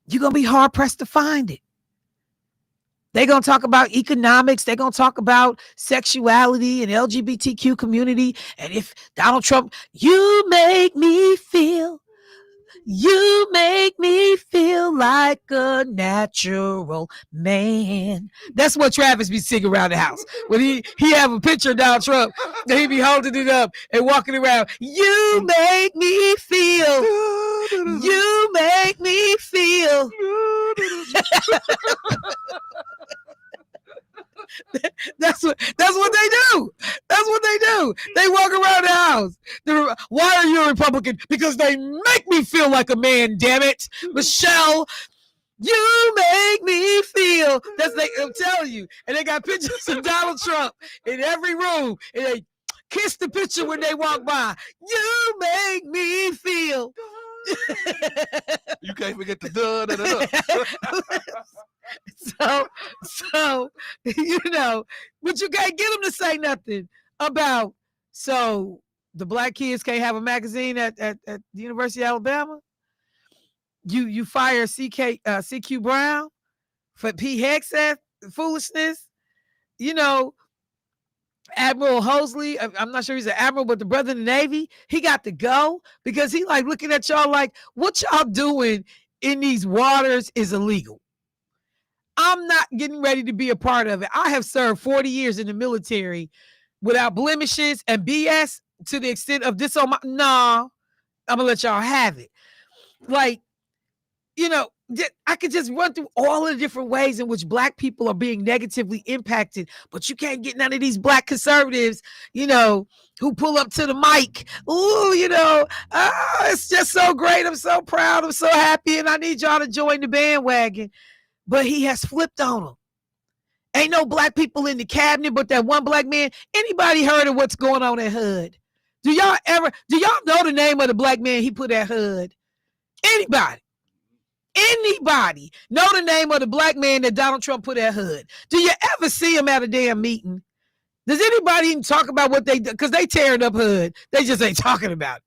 You're going to be hard pressed to find it. They're going to talk about economics. They're going to talk about sexuality and LGBTQ community. And if Donald Trump, you make me feel like a natural man. That's what Travis be singing around the house. When he have a picture of Donald Trump, and he be holding it up and walking around. You make me feel. You make me feel. That's what they do. That's what they do. They walk around the house. Why are you a Republican? Because they make me feel like a man, damn it. Michelle, you make me feel. I'm telling you. And they got pictures of Donald Trump in every room. And they kiss the picture when they walk by. You make me feel. You can't forget the duh. So, but you can't get them to say nothing about, so the black kids can't have a magazine at the University of Alabama. You fire CQ Brown for P. Hegseth foolishness. Admiral Hosley, I'm not sure he's an admiral, but the brother in the Navy, he got to go because he like looking at y'all like, what y'all doing in these waters is illegal. I'm not getting ready to be a part of it. I have served 40 years in the military without blemishes and BS to the extent of this on my, no, I'm gonna let y'all have it. Like, I could just run through all of the different ways in which black people are being negatively impacted, but you can't get none of these black conservatives, who pull up to the mic. Ooh, it's just so great. I'm so proud. I'm so happy. And I need y'all to join the bandwagon. But he has flipped on them. Ain't no black people in the cabinet, but that one black man. Anybody heard of what's going on at HUD? Do y'all know the name of the black man he put at HUD? Anybody know the name of the black man that Donald Trump put at HUD? Do you ever see him at a damn meeting? Does anybody even talk about what they do? Because they tearing up HUD. They just ain't talking about it.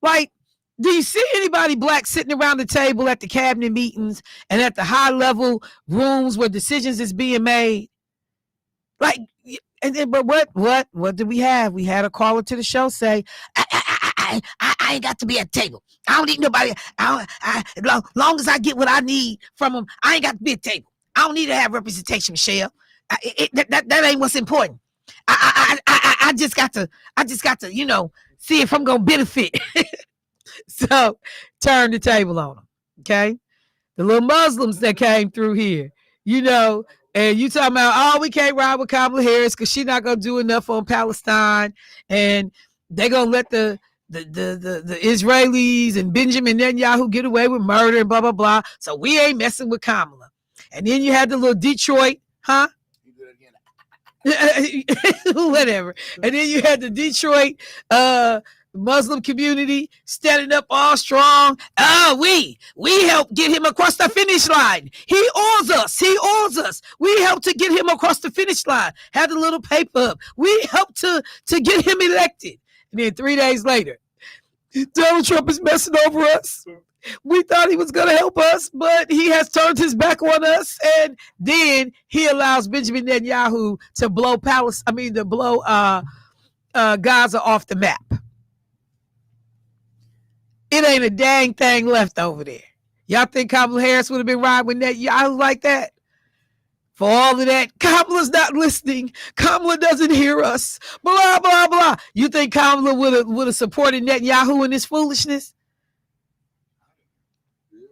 Like, do you see anybody black sitting around the table at the cabinet meetings and at the high level rooms where decisions is being made? Like, and then, but what did we have? We had a caller to the show say, I ain't got to be at the table. I don't need nobody. Long as I get what I need from them, I ain't got to be at the table. I don't need to have representation, Michelle. That ain't what's important. I just got to, see if I'm gonna benefit. So turn the table on them. Okay, the little Muslims that came through here, and you talking about, we can't ride with Kamala Harris because she's not gonna do enough on Palestine, and they gonna let the Israelis and Benjamin Netanyahu get away with murder and blah blah blah. So we ain't messing with Kamala. And then you had the little Detroit, huh? Whatever. And then you had the Detroit Muslim community standing up all strong. We helped get him across the finish line. He owes us. We helped to get him across the finish line. Had a little paper up. We helped to get him elected. And then 3 days later, Donald Trump is messing over us. We thought he was going to help us, but he has turned his back on us. And then he allows Benjamin Netanyahu to blow Gaza off the map. It ain't a dang thing left over there. Y'all think Kamala Harris would have been riding with Netanyahu like that? For all of that, Kamala's not listening. Kamala doesn't hear us. Blah, blah, blah. You think Kamala would have supported Netanyahu in this foolishness?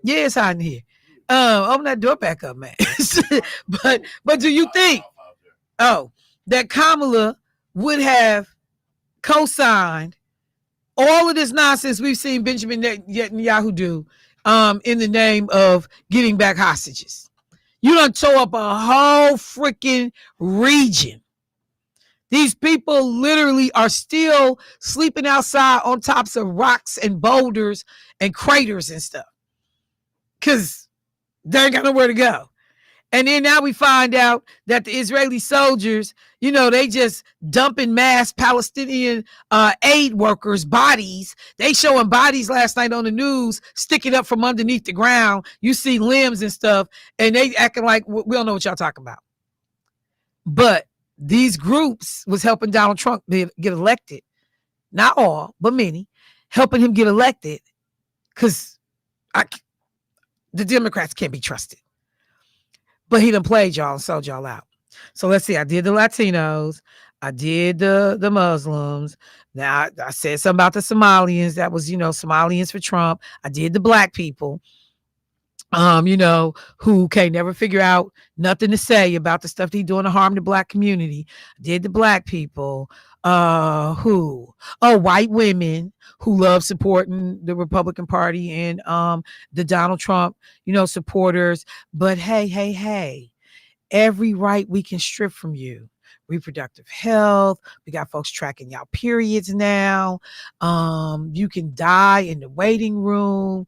Yeah, it's hot in here. Open that door back up, man. but do you think, that Kamala would have co-signed all of this nonsense we've seen Benjamin Netanyahu do in the name of getting back hostages? You done tore up a whole freaking region These people literally are still sleeping outside on tops of rocks and boulders and craters and stuff because they ain't got nowhere to go. And then now we find out that the Israeli soldiers, they just dumping mass Palestinian aid workers' bodies. They showing bodies last night on the news sticking up from underneath the ground. You see limbs and stuff, and they acting like we don't know what y'all talking about. But these groups was helping Donald Trump get elected. Not all, but many, helping him get elected because the Democrats can't be trusted. But he done played y'all and sold y'all out. So let's see. I did the Latinos. I did the Muslims. Now I said something about the Somalians. That was, Somalians for Trump. I did the black people, who can't never figure out nothing to say about the stuff that he's doing to harm the black community. I did the black people. White women who love supporting the Republican Party and the Donald Trump, supporters. But hey, every right we can strip from you. Reproductive health. We got folks tracking y'all periods now. You can die in the waiting room.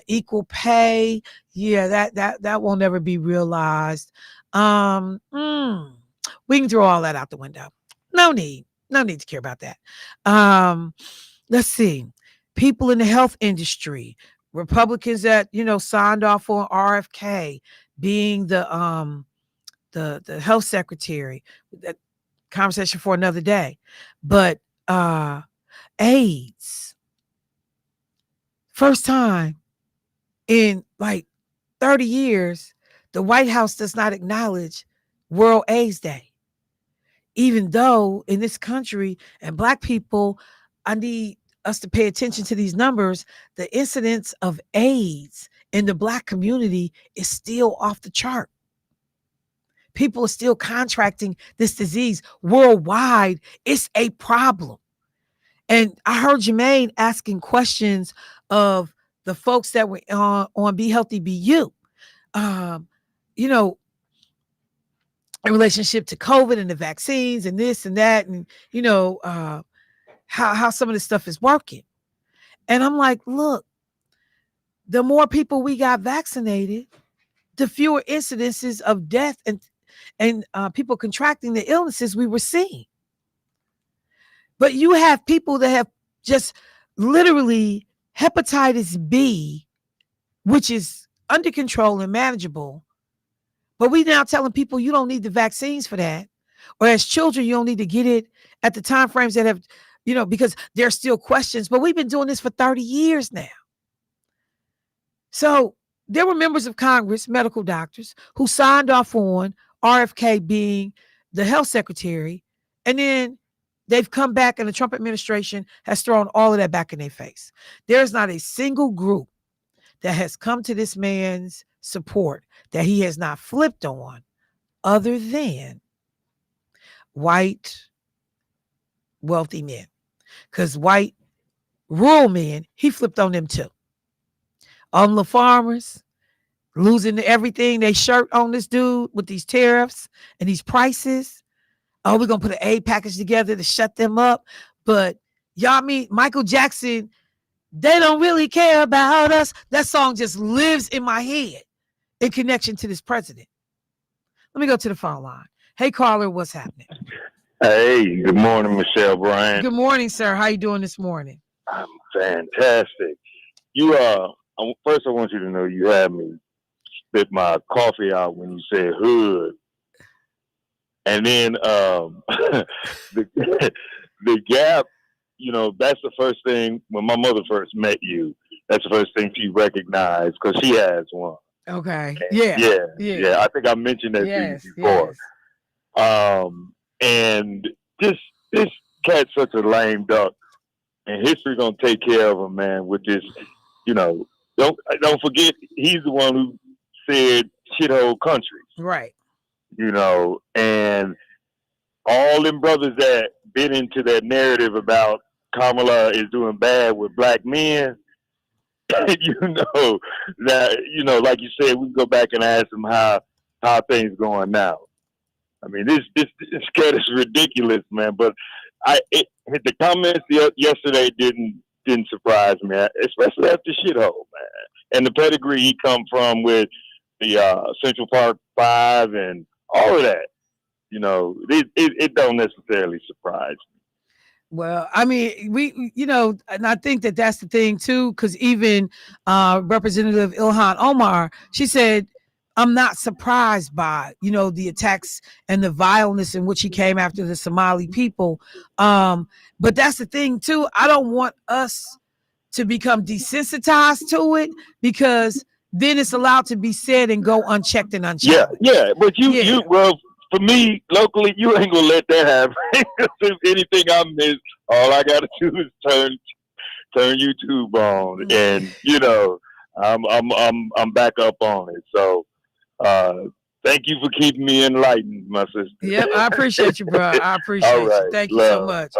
Equal pay. Yeah, that won't ever be realized. We can throw all that out the window. No need to care about that. Let's see. People in the health industry, Republicans that, signed off on RFK being the health secretary. That conversation for another day. But AIDS. First time in like 30 years, the White House does not acknowledge World AIDS Day. Even though in this country and black people, I need us to pay attention to these numbers. The incidence of AIDS in the black community is still off the chart. People are still contracting this disease worldwide. It's a problem. And I heard Jermaine asking questions of the folks that were on Be Healthy, Be You. In relationship to COVID and the vaccines and this and that, and how some of this stuff is working. And I'm like, look, the more people we got vaccinated, the fewer incidences of death and people contracting the illnesses we were seeing. But you have people that have just literally hepatitis B, which is under control and manageable. But we now telling people you don't need the vaccines for that. Or as children, you don't need to get it at the time frames that have, because there's still questions. But we've been doing this for 30 years now. So there were members of Congress, medical doctors, who signed off on RFK being the health secretary. And then they've come back and the Trump administration has thrown all of that back in their face. There's not a single group that has come to this man's support that he has not flipped on other than white wealthy men. Because white rural men, he flipped on them too. On the farmers losing everything, they shirt on this dude with these tariffs and these prices. Oh, we're going to put an aid package together to shut them up. But y'all mean Michael Jackson, they don't really care about us. That song just lives in my head in connection to this president. Let me go to the phone line. Hey, caller, what's happening? Hey, good morning, Michelle Bryant. Good morning, sir. How you doing this morning? I'm fantastic. First I want you to know you had me spit my coffee out when you said hood. And then the gap, that's the first thing when my mother first met you. That's the first thing she recognized because she has one. Okay. And yeah. I think I mentioned that to you before. Yes. And this cat's such a lame duck, and history gonna take care of him, man. With this, don't forget he's the one who said shithole countries, right? And all them brothers that bit into that narrative about Kamala is doing bad with black men. Like you said, we can go back and ask them how things going now. I mean, this cat is ridiculous, man. But the comments yesterday didn't surprise me, especially after shithole, man, and the pedigree he come from with the Central Park Five and all of that. You know, it don't necessarily surprise me. Well, I mean, and I think that that's the thing too, because even Representative Ilhan Omar, she said, I'm not surprised by, the attacks and the violence in which he came after the Somali people. But that's the thing too. I don't want us to become desensitized to it, because then it's allowed to be said and go unchecked and unchallenged. Yeah. But you well, for me, locally, you ain't gonna let that happen. If anything I miss, all I gotta do is turn YouTube on, and I'm back up on it. So thank you for keeping me enlightened, my sister. Yep, I appreciate you, bro. I appreciate you. Thank you so much.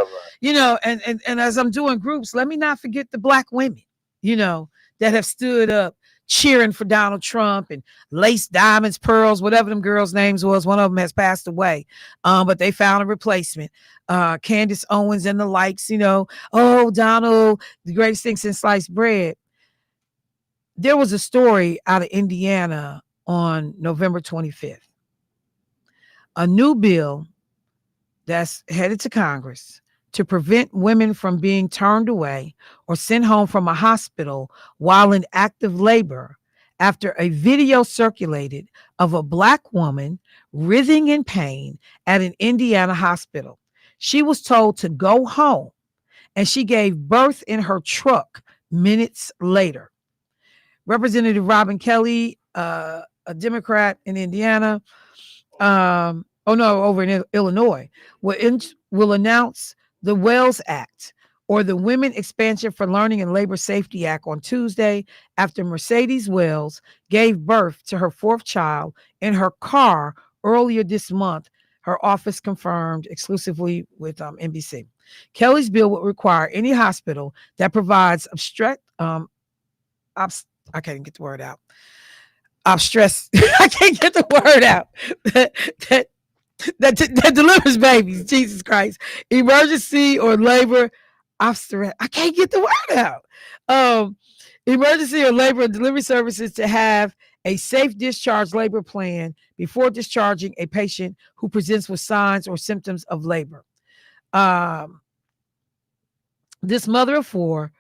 And as I'm doing groups, let me not forget the Black women, that have stood up cheering for Donald Trump, and Lace Diamonds, Pearls, whatever them girls' names was. One of them has passed away, but they found a replacement. Candace Owens and the likes, oh, Donald, the greatest thing since sliced bread. There was a story out of Indiana on November 25th. A new bill that's headed to Congress to prevent women from being turned away or sent home from a hospital while in active labor after a video circulated of a Black woman writhing in pain at an Indiana hospital. She was told to go home, and she gave birth in her truck minutes later. Representative Robin Kelly, a Democrat in Indiana, over in Illinois, will announce the Wells Act, or the Women Expansion for Learning and Labor Safety Act, on Tuesday after Mercedes Wells gave birth to her fourth child in her car earlier this month, her office confirmed exclusively with NBC. Kelly's bill would require any hospital that provides I can't get the word out. I can't get the word out. that delivers babies, Jesus Christ, emergency or labor obstetric. I can't get the word out. Emergency or labor and delivery services to have a safe discharge labor plan before discharging a patient who presents with signs or symptoms of labor. This mother of four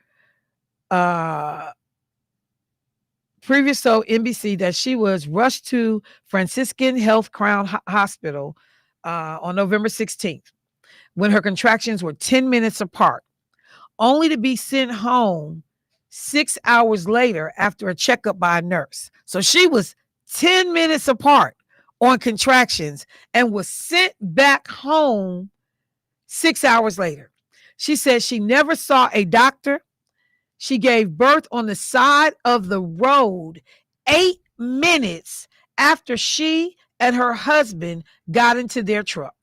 previous told NBC that she was rushed to Franciscan Health Crown Hospital on November 16th when her contractions were 10 minutes apart, only to be sent home 6 hours later after a checkup by a nurse. So she was 10 minutes apart on contractions and was sent back home 6 hours later. She said she never saw a doctor. She gave birth on the side of the road 8 minutes after she and her husband got into their truck.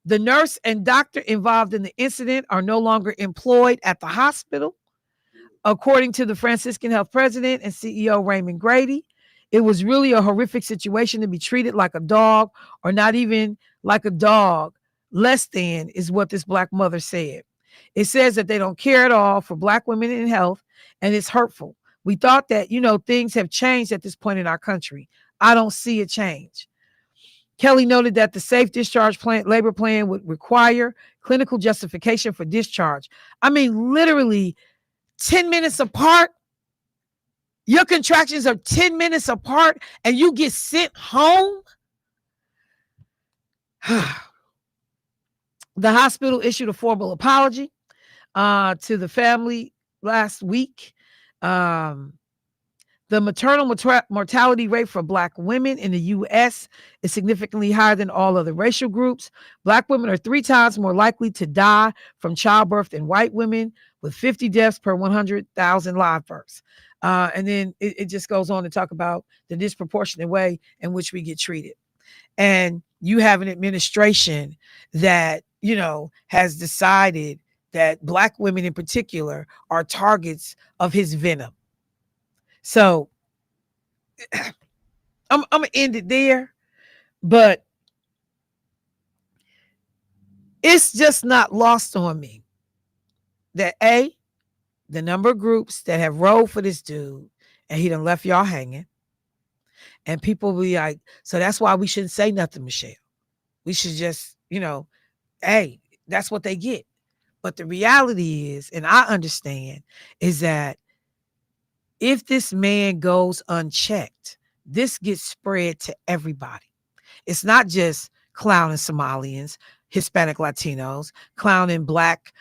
The nurse and doctor involved in the incident are no longer employed at the hospital. According to the Franciscan Health president and CEO Raymond Grady, it was really a horrific situation to be treated like a dog, or not even like a dog, less than, is what this Black mother said. It says that they don't care at all for Black women in health, and it's hurtful. We thought that, things have changed at this point in our country. I don't see a change. Kelly noted that the safe discharge labor plan would require clinical justification for discharge. I mean, literally 10 minutes apart. Your contractions are 10 minutes apart and you get sent home. The hospital issued a formal apology to the family last week. The maternal mortality rate for Black women in the U.S. is significantly higher than all other racial groups. Black women are 3 times more likely to die from childbirth than white women, with 50 deaths per 100,000 live births. And then it just goes on to talk about the disproportionate way in which we get treated. And you have an administration that, has decided that Black women in particular are targets of his venom. So I'm going to end it there. But it's just not lost on me that the number of groups that have rolled for this dude and he done left y'all hanging. And people be like, so that's why we shouldn't say nothing, Michelle. We should just, hey, that's what they get. But the reality is, and I understand, is that if this man goes unchecked, this gets spread to everybody. It's not just clowning Somalians, Hispanic Latinos, clowning Black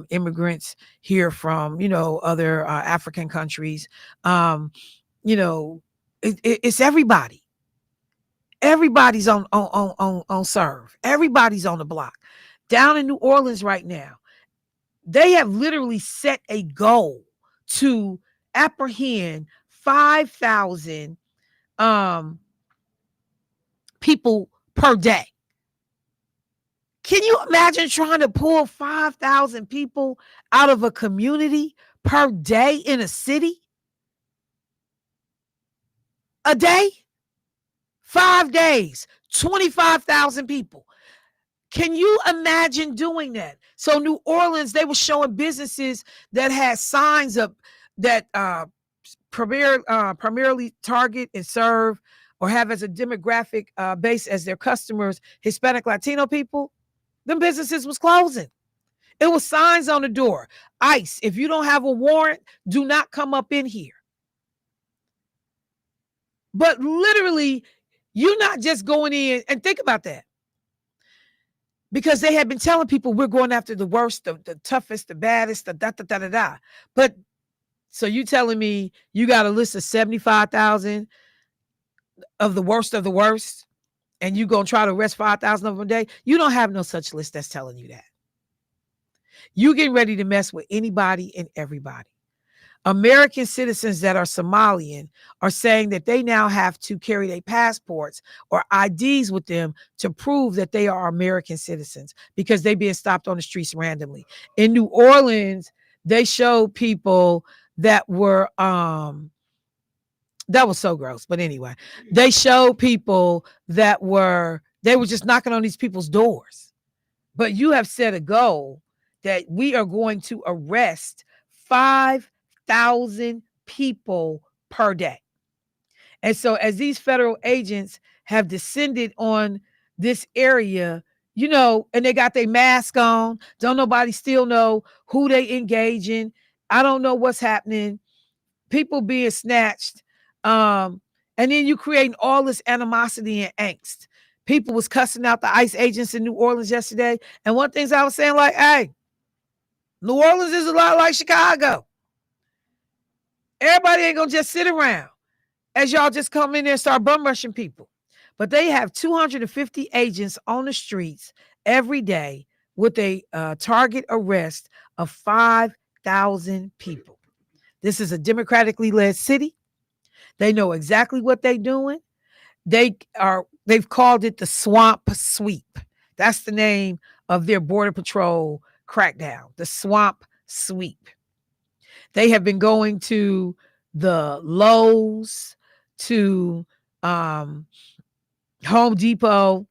immigrants here from, other African countries. It's everybody. Everybody's on serve. Everybody's on the block. Down in New Orleans right now, they have literally set a goal to apprehend 5,000 people per day. Can you imagine trying to pull 5,000 people out of a community per day in a city? A day? 5 days, 25,000 people. Can you imagine doing that? So New Orleans, they were showing businesses that had signs up that primarily target and serve or have as a demographic base as their customers, Hispanic Latino people. Them businesses was closing. It was signs on the door. ICE, if you don't have a warrant, do not come up in here. But literally, you're not just going in, and think about that. Because they had been telling people we're going after the worst, the toughest, the baddest, the da-da-da-da-da. But so you telling me you got a list of 75,000 of the worst, and you going to try to arrest 5,000 of them a day? You don't have no such list that's telling you that. You getting ready to mess with anybody and everybody. American citizens that are Somalian are saying that they now have to carry their passports or IDs with them to prove that they are American citizens because they being stopped on the streets randomly. In New Orleans, they showed people that were that was so gross. But anyway, they showed people they were just knocking on these people's doors. But you have set a goal that we are going to arrest 5,000 people per day. And so as these federal agents have descended on this area, and they got their mask on, don't nobody still know who they engage in. I don't know what's happening. People being snatched. And then you creating all this animosity and angst. People was cussing out the ICE agents in New Orleans yesterday. And one thing I was saying, like, hey, New Orleans is a lot like Chicago. Everybody ain't gonna just sit around as y'all just come in there and start bum rushing people. But they have 250 agents on the streets every day with a target arrest of 5,000 people. This is a democratically led city. They know exactly what they're doing. They've called it the Swamp Sweep. That's the name of their Border Patrol crackdown, the Swamp Sweep. They have been going to the Lowe's, to Home Depot,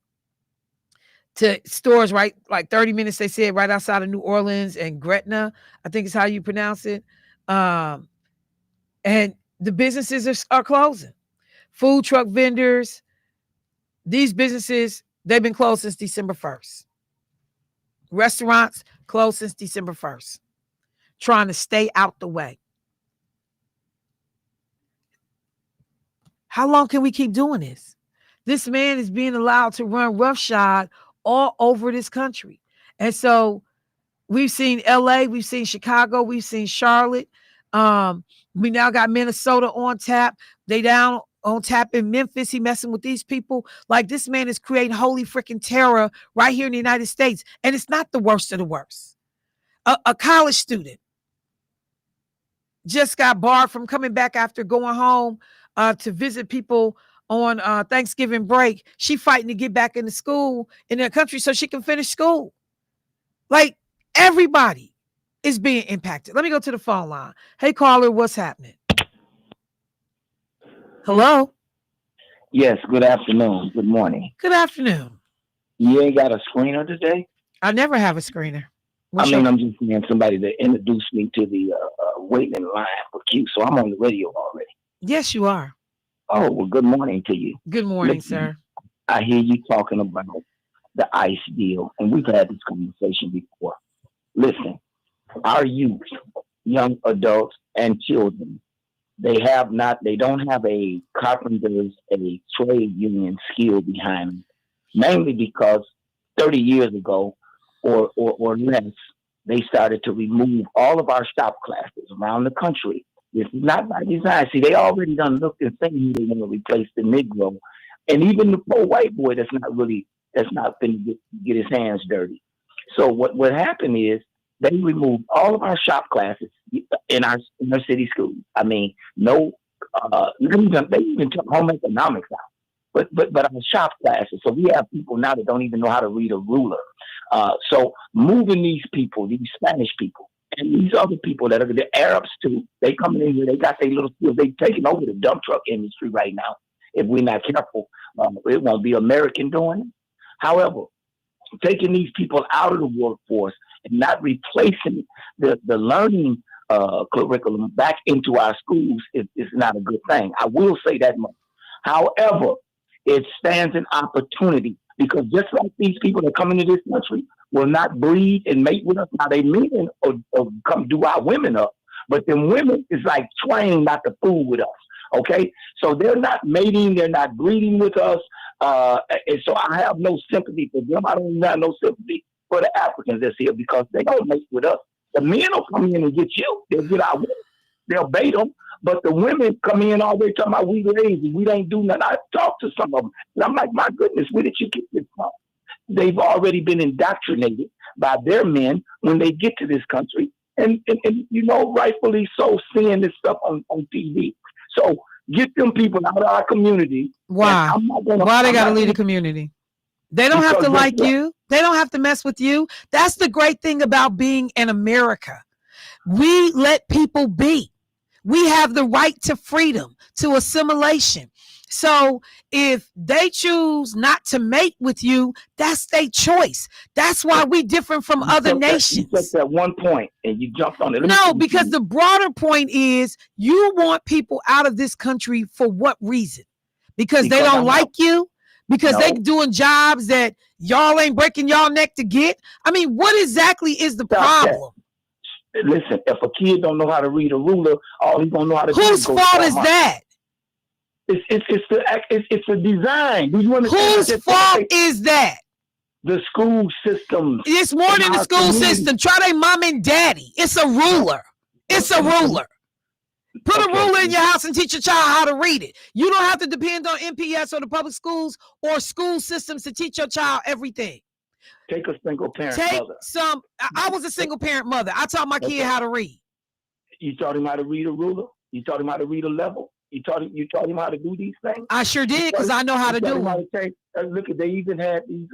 to stores right like 30 minutes, they said, right outside of New Orleans and Gretna, I think is how you pronounce it. And the businesses are closing. Food truck vendors, these businesses, they've been closed since December 1st. Restaurants closed since December 1st, trying to stay out the way. How long can we keep doing this? This man is being allowed to run roughshod all over this country. And so we've seen LA, we've seen Chicago, we've seen Charlotte. We now got Minnesota on tap. They down on tap in Memphis. He messing with these people. Like, this man is creating holy freaking terror right here in the United States. And it's not the worst of the worst. A college student just got barred from coming back after going home to visit people on Thanksgiving break. She fighting to get back into school in the country so she can finish school. Like, everybody is being impacted. Let me go to the phone line. Hey, caller, what's happening? Hello? Yes, good afternoon. Good morning. Good afternoon. You ain't got a screener today? I never have a screener. I'm just saying somebody that introduced me to the waiting in line for Q. So I'm on the radio already. Yes, you are. Oh, well, good morning to you. Good morning, Listen, sir. I hear you talking about the ICE deal, and we've had this conversation before. Listen, our youth, young adults, and children, they don't have a carpenter's, a trade union skill behind them, mainly because 30 years ago or less, they started to remove all of our shop classes around the country. This is not by design. See, they already done looked and seen who they want to replace the Negro. And even the poor white boy that's not finna get his hands dirty. So what happened is they removed all of our shop classes in our city schools. I mean, they even took home economics out. But our shop classes. So we have people now that don't even know how to read a ruler. So moving these people, these Spanish people, and these other people that are the Arabs too, they coming in here, they got their little skills. They taking over the dump truck industry right now. If we're not careful, it won't be American doing it. However, taking these people out of the workforce and not replacing the learning curriculum back into our schools is not a good thing. I will say that much. However, it stands an opportunity because just like these people that come into this country will not breed and mate with us. Now they men or come do our women up, but them women is like trained not to fool with us. Okay, so they're not mating, they're not breeding with us, and so I have no sympathy for them. I don't have no sympathy for the Africans that's here because they don't mate with us. The men will come in and get you. They'll get our women. They'll bait them. But the women come in always talking about we lazy, we don't do nothing. I talk to some of them, and I'm like, my goodness, where did you get this from? They've already been indoctrinated by their men when they get to this country, and rightfully so, seeing this stuff on TV. So get them people out of our community. Why? Why they got to leave the community? They don't have to like you. They don't have to mess with you. That's the great thing about being in America. We let people be. We have the right to freedom, to assimilation. So if they choose not to mate with you, that's their choice. That's why we different from other nations. You said that one point and you jumped on it. No, because the broader point is you want people out of this country for what reason? Because they don't like you? Because they doing jobs that y'all ain't breaking y'all neck to get? I mean, what exactly is the problem? Listen, if a kid don't know how to read a ruler, all he's gonna know how to do is whose fault is that? It's a design. Do you understand? Whose fault is that? The school system. It's more than the school system. Try their mom and daddy. It's a ruler. It's a ruler. Put a ruler in your house and teach your child how to read it. You don't have to depend on MPS or the public schools or school systems to teach your child everything. Take a single parent mother. I was a single parent mother. I taught my kid how to read. You taught him how to read a ruler? You taught him how to read a level? You taught him how to do these things? I sure did, because I know how to do it. Look, they even had these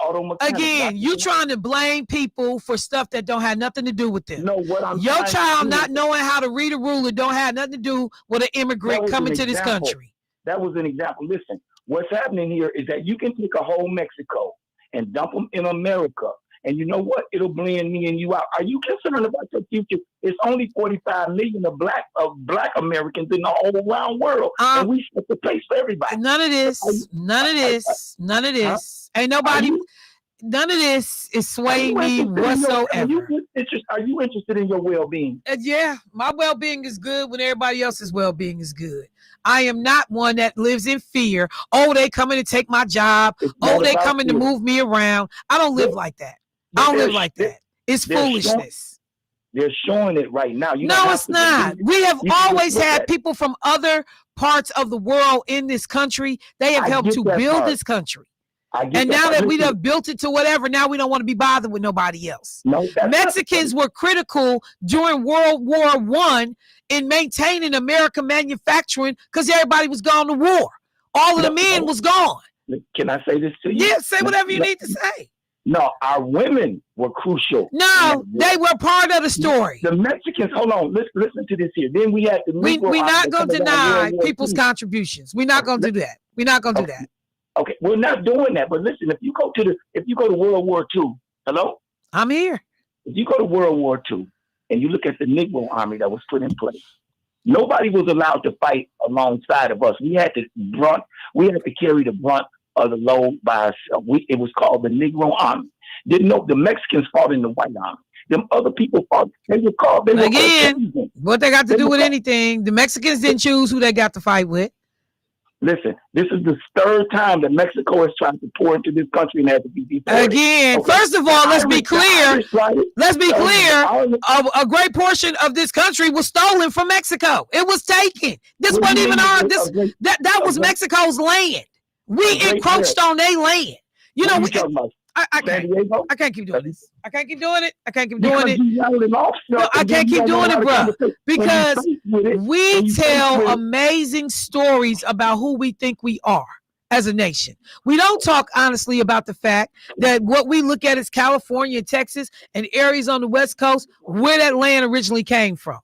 auto mechanics. Again, you trying to blame people for stuff that don't have nothing to do with them. No, what I'm Your child not knowing how to read a ruler don't have nothing to do with an immigrant coming to this country. That was an example. Listen, what's happening here is that you can take a whole Mexico and dump them in America. And you know what? It'll blend me and you out. Are you concerned about your future? It's only 45 million of black Americans in the whole round world. And we set the pace for everybody. None of this. Ain't nobody. None of this is swaying me whatsoever. Are you interested in your well-being? Yeah, my well-being is good when everybody else's well-being is good. I am not one that lives in fear. Oh, they coming to take my job. Oh, they coming to move me around. I don't live like that. I don't live like that. It's foolishness. They're showing it right now. No, it's not. We have always had people from other parts of the world in this country. They have helped to build this country. And now that we have built it to whatever, now we don't want to be bothered with nobody else. Mexicans were critical during World War I in maintaining American manufacturing because everybody was gone to war. All of the men was gone. Can I say this to you? Yeah, say whatever you need to say. No, our women were crucial. No, they were part of the story. The Mexicans, hold on, listen to this here. Then we had the we're not going to deny people's contributions. We're not going to do that. We're not going to do that. Okay, we're not doing that. But listen, if you go to World War II Hello? I'm here. If you go to World War II and you look at the Negro Army that was put in place, nobody was allowed to fight alongside of us. We had to carry the brunt of the load by ourselves. It was called the Negro Army. Didn't know the Mexicans fought in the White Army. Them other people fought. They were called. Again, what they got to do with anything? The Mexicans didn't choose who they got to fight with. Listen, this is the third time that Mexico has tried to pour into this country and had to be deported. Again, okay. First of all, let's be clear. Let's be clear. A great portion of this country was stolen from Mexico. It was taken. This wasn't even our. That was Mexico's land. We encroached on their land. You know, I can't keep doing this. I can't keep doing it. I can't keep doing it. No, I can't keep doing it, bro. Because we tell amazing stories about who we think we are as a nation. We don't talk honestly about the fact that what we look at is California, Texas, and areas on the West Coast, where that land originally came from.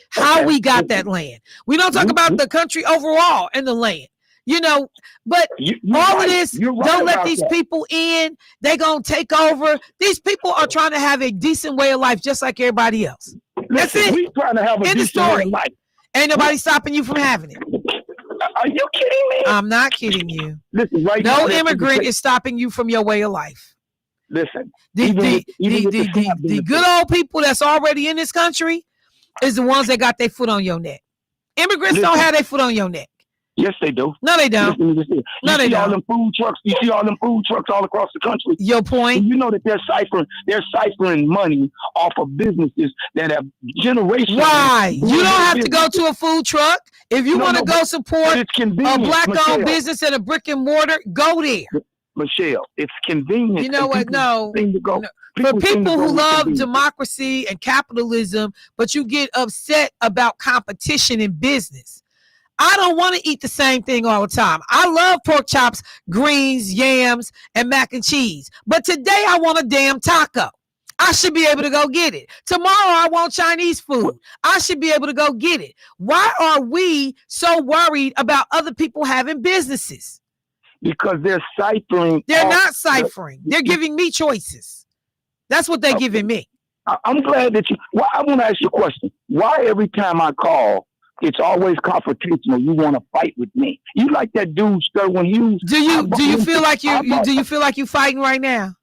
How we got that land. We don't talk about the country overall and the land. You know, but all of this, don't let these people in. They're going to take over. These people are trying to have a decent way of life just like everybody else. That's it. We're trying to have a decent way of life. Ain't nobody stopping you from having it. Are you kidding me? I'm not kidding you. Listen, no immigrant is stopping you from your way of life. Listen, the good old people that's already in this country is the ones that got their foot on your neck. Immigrants don't have their foot on your neck. Yes, they do. No, they don't. Listen. No, they don't. All them food trucks. You see all them food trucks all across the country. Your point. And you know that they're ciphering money off of businesses that have generations. Why? You don't have to go to a food truck. If you want to go support a black-owned business and a brick and mortar, go there. Michelle, it's convenient. You know what? No. For people who love democracy and capitalism, but you get upset about competition in business. I don't want to eat the same thing all the time. I love pork chops, greens, yams, and mac and cheese. But today I want a damn taco. I should be able to go get it. Tomorrow I want Chinese food. I should be able to go get it. Why are we so worried about other people having businesses? Because they're ciphering. They're not ciphering. They're giving me choices. That's what they're giving me. I'm glad that I want to ask you a question. Why every time I call, it's always confrontational? You want to fight with me? You like that dude Sterling Hughes? Do you feel like you fighting right now?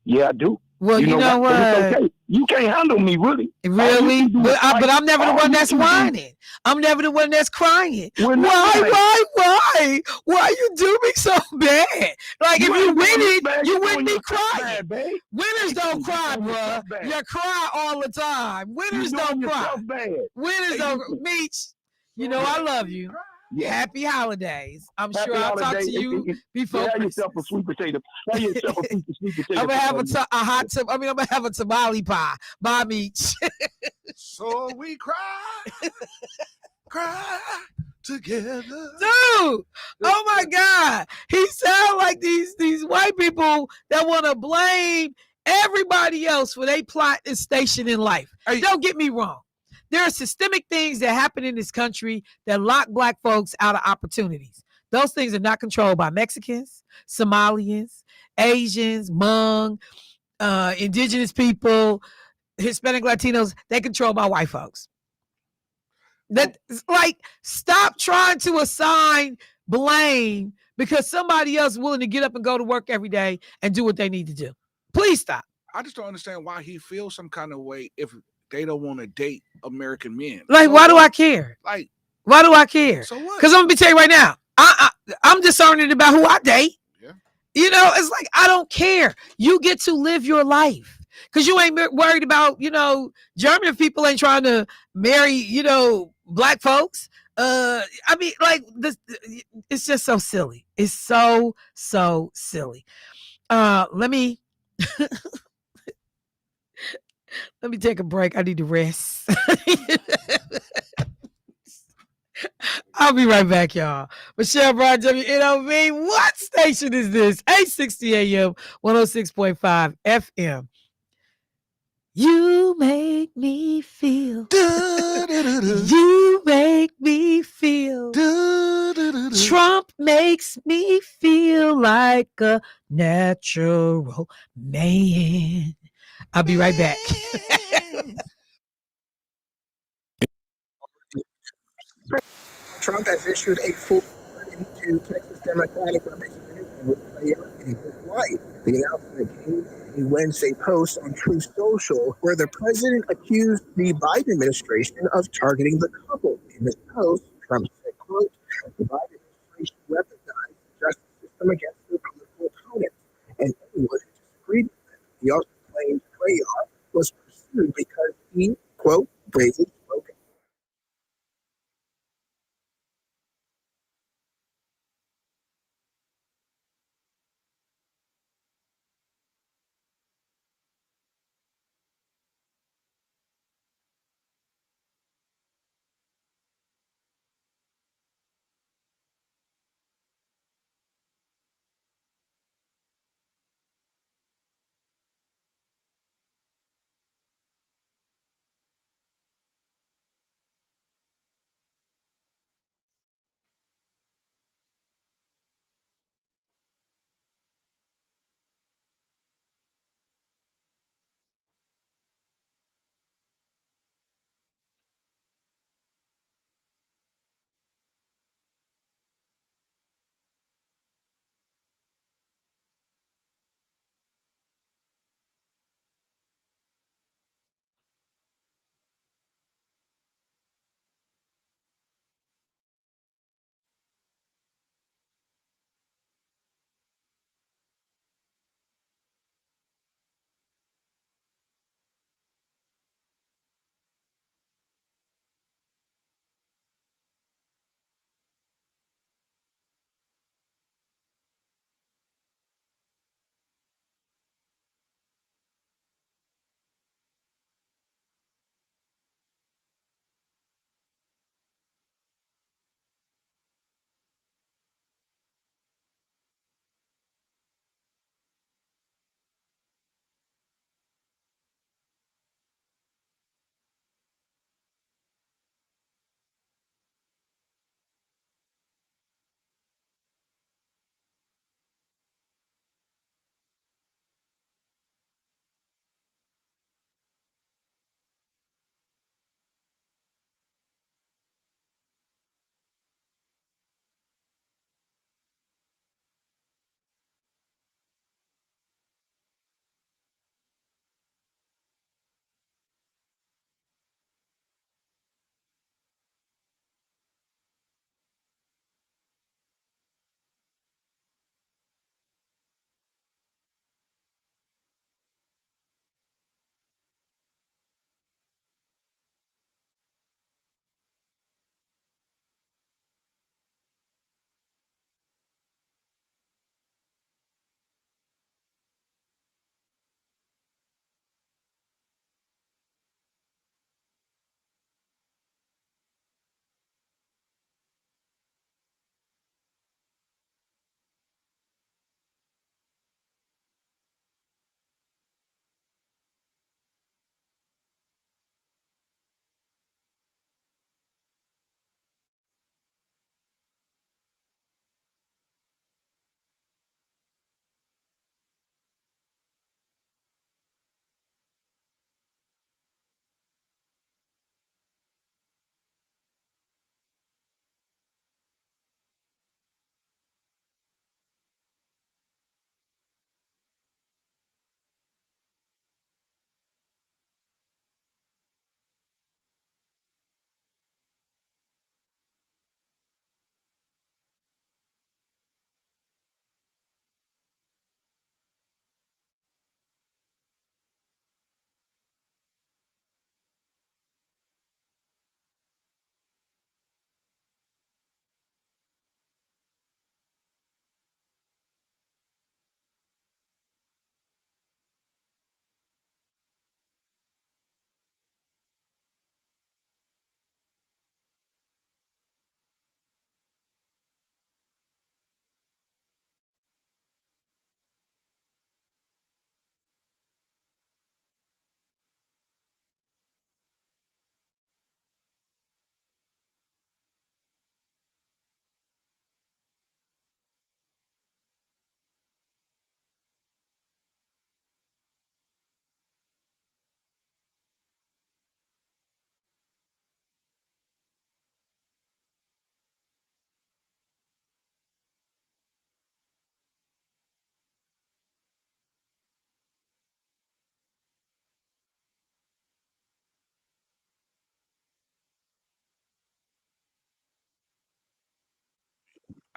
Yeah, I do. Well, you know what? It's okay. You can't handle me, really. Really? But I'm never the one that's whining. I'm never the one that's crying. Why? Why you do me so bad? Like if you win it, you win me crying. Winners don't cry, bro. You cry all the time. Winners don't cry. Winners don't. Meech, you know I love you. Yeah. Happy holidays. I'm sure I'll talk to you before Christmas. Yourself a sweet potato. Yourself a piece of sweet potato. I'm gonna have a tamale pie. Bye, Meech. So we cry together. Dude, oh my God. He sounds like these white people that want to blame everybody else for their plot and station in life. Hey. Don't get me wrong. There are systemic things that happen in this country that lock black folks out of opportunities. Those things are not controlled by Mexicans, Somalians, Asians, Hmong, indigenous people, Hispanic Latinos. They're controlled by white folks. Stop trying to assign blame because somebody else is willing to get up and go to work every day and do what they need to do. Please stop. I just don't understand why he feels some kind of way if they don't want to date American men. Like, why do I care? Like, why do I care? So what? Because I'm gonna tell you right now, I'm discerning about who I date. Yeah. You know, it's like I don't care. You get to live your life because you ain't worried about, German people ain't trying to marry, black folks. I mean, like this, it's just so silly. It's so silly. Let me. Let me take a break. I need to rest. I'll be right back, y'all. Michelle Bryant, WNOV. What station is this? 860 AM, 106.5 FM. You make me feel. Du-du-du-du. You make me feel. Du-du-du-du. Trump makes me feel like a natural man. I'll be right back. Trump has issued a full pardon to Texas Democratic Representative Edward Bryant and his wife. The announcement came in a Wednesday post on Truth Social, where the president accused the Biden administration of targeting the couple. In his post, Trump said, quote, the Biden administration weaponized the justice system against their political opponents and anyone who disagreed with them. He also claimed Bryant was pursued because he, quote, bravely spoke.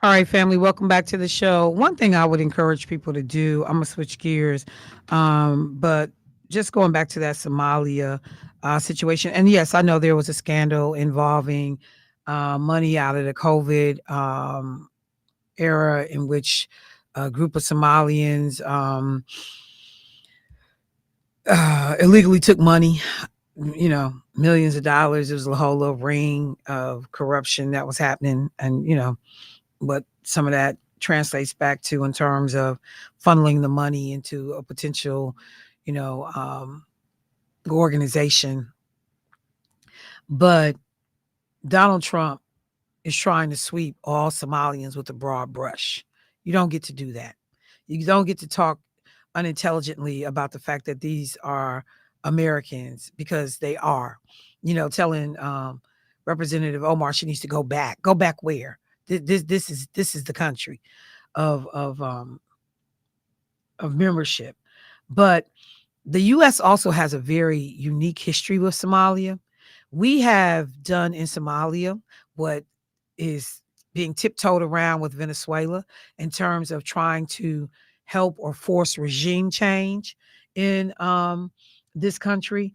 All right, family, welcome back to the show. One thing I would encourage people to do, I'm gonna switch gears, but just going back to that Somalia situation. And yes, I know there was a scandal involving money out of the COVID era in which a group of Somalians illegally took money, millions of dollars. It was a whole little ring of corruption that was happening. And, what some of that translates back to in terms of funneling the money into a potential, organization. But Donald Trump is trying to sweep all Somalians with a broad brush. You don't get to do that. You don't get to talk unintelligently about the fact that these are Americans, because they are. Telling Representative Omar she needs to go back. Go back where? This is the country of membership. But the U.S. also has a very unique history with Somalia. We have done in Somalia what is being tiptoed around with Venezuela in terms of trying to help or force regime change in this country.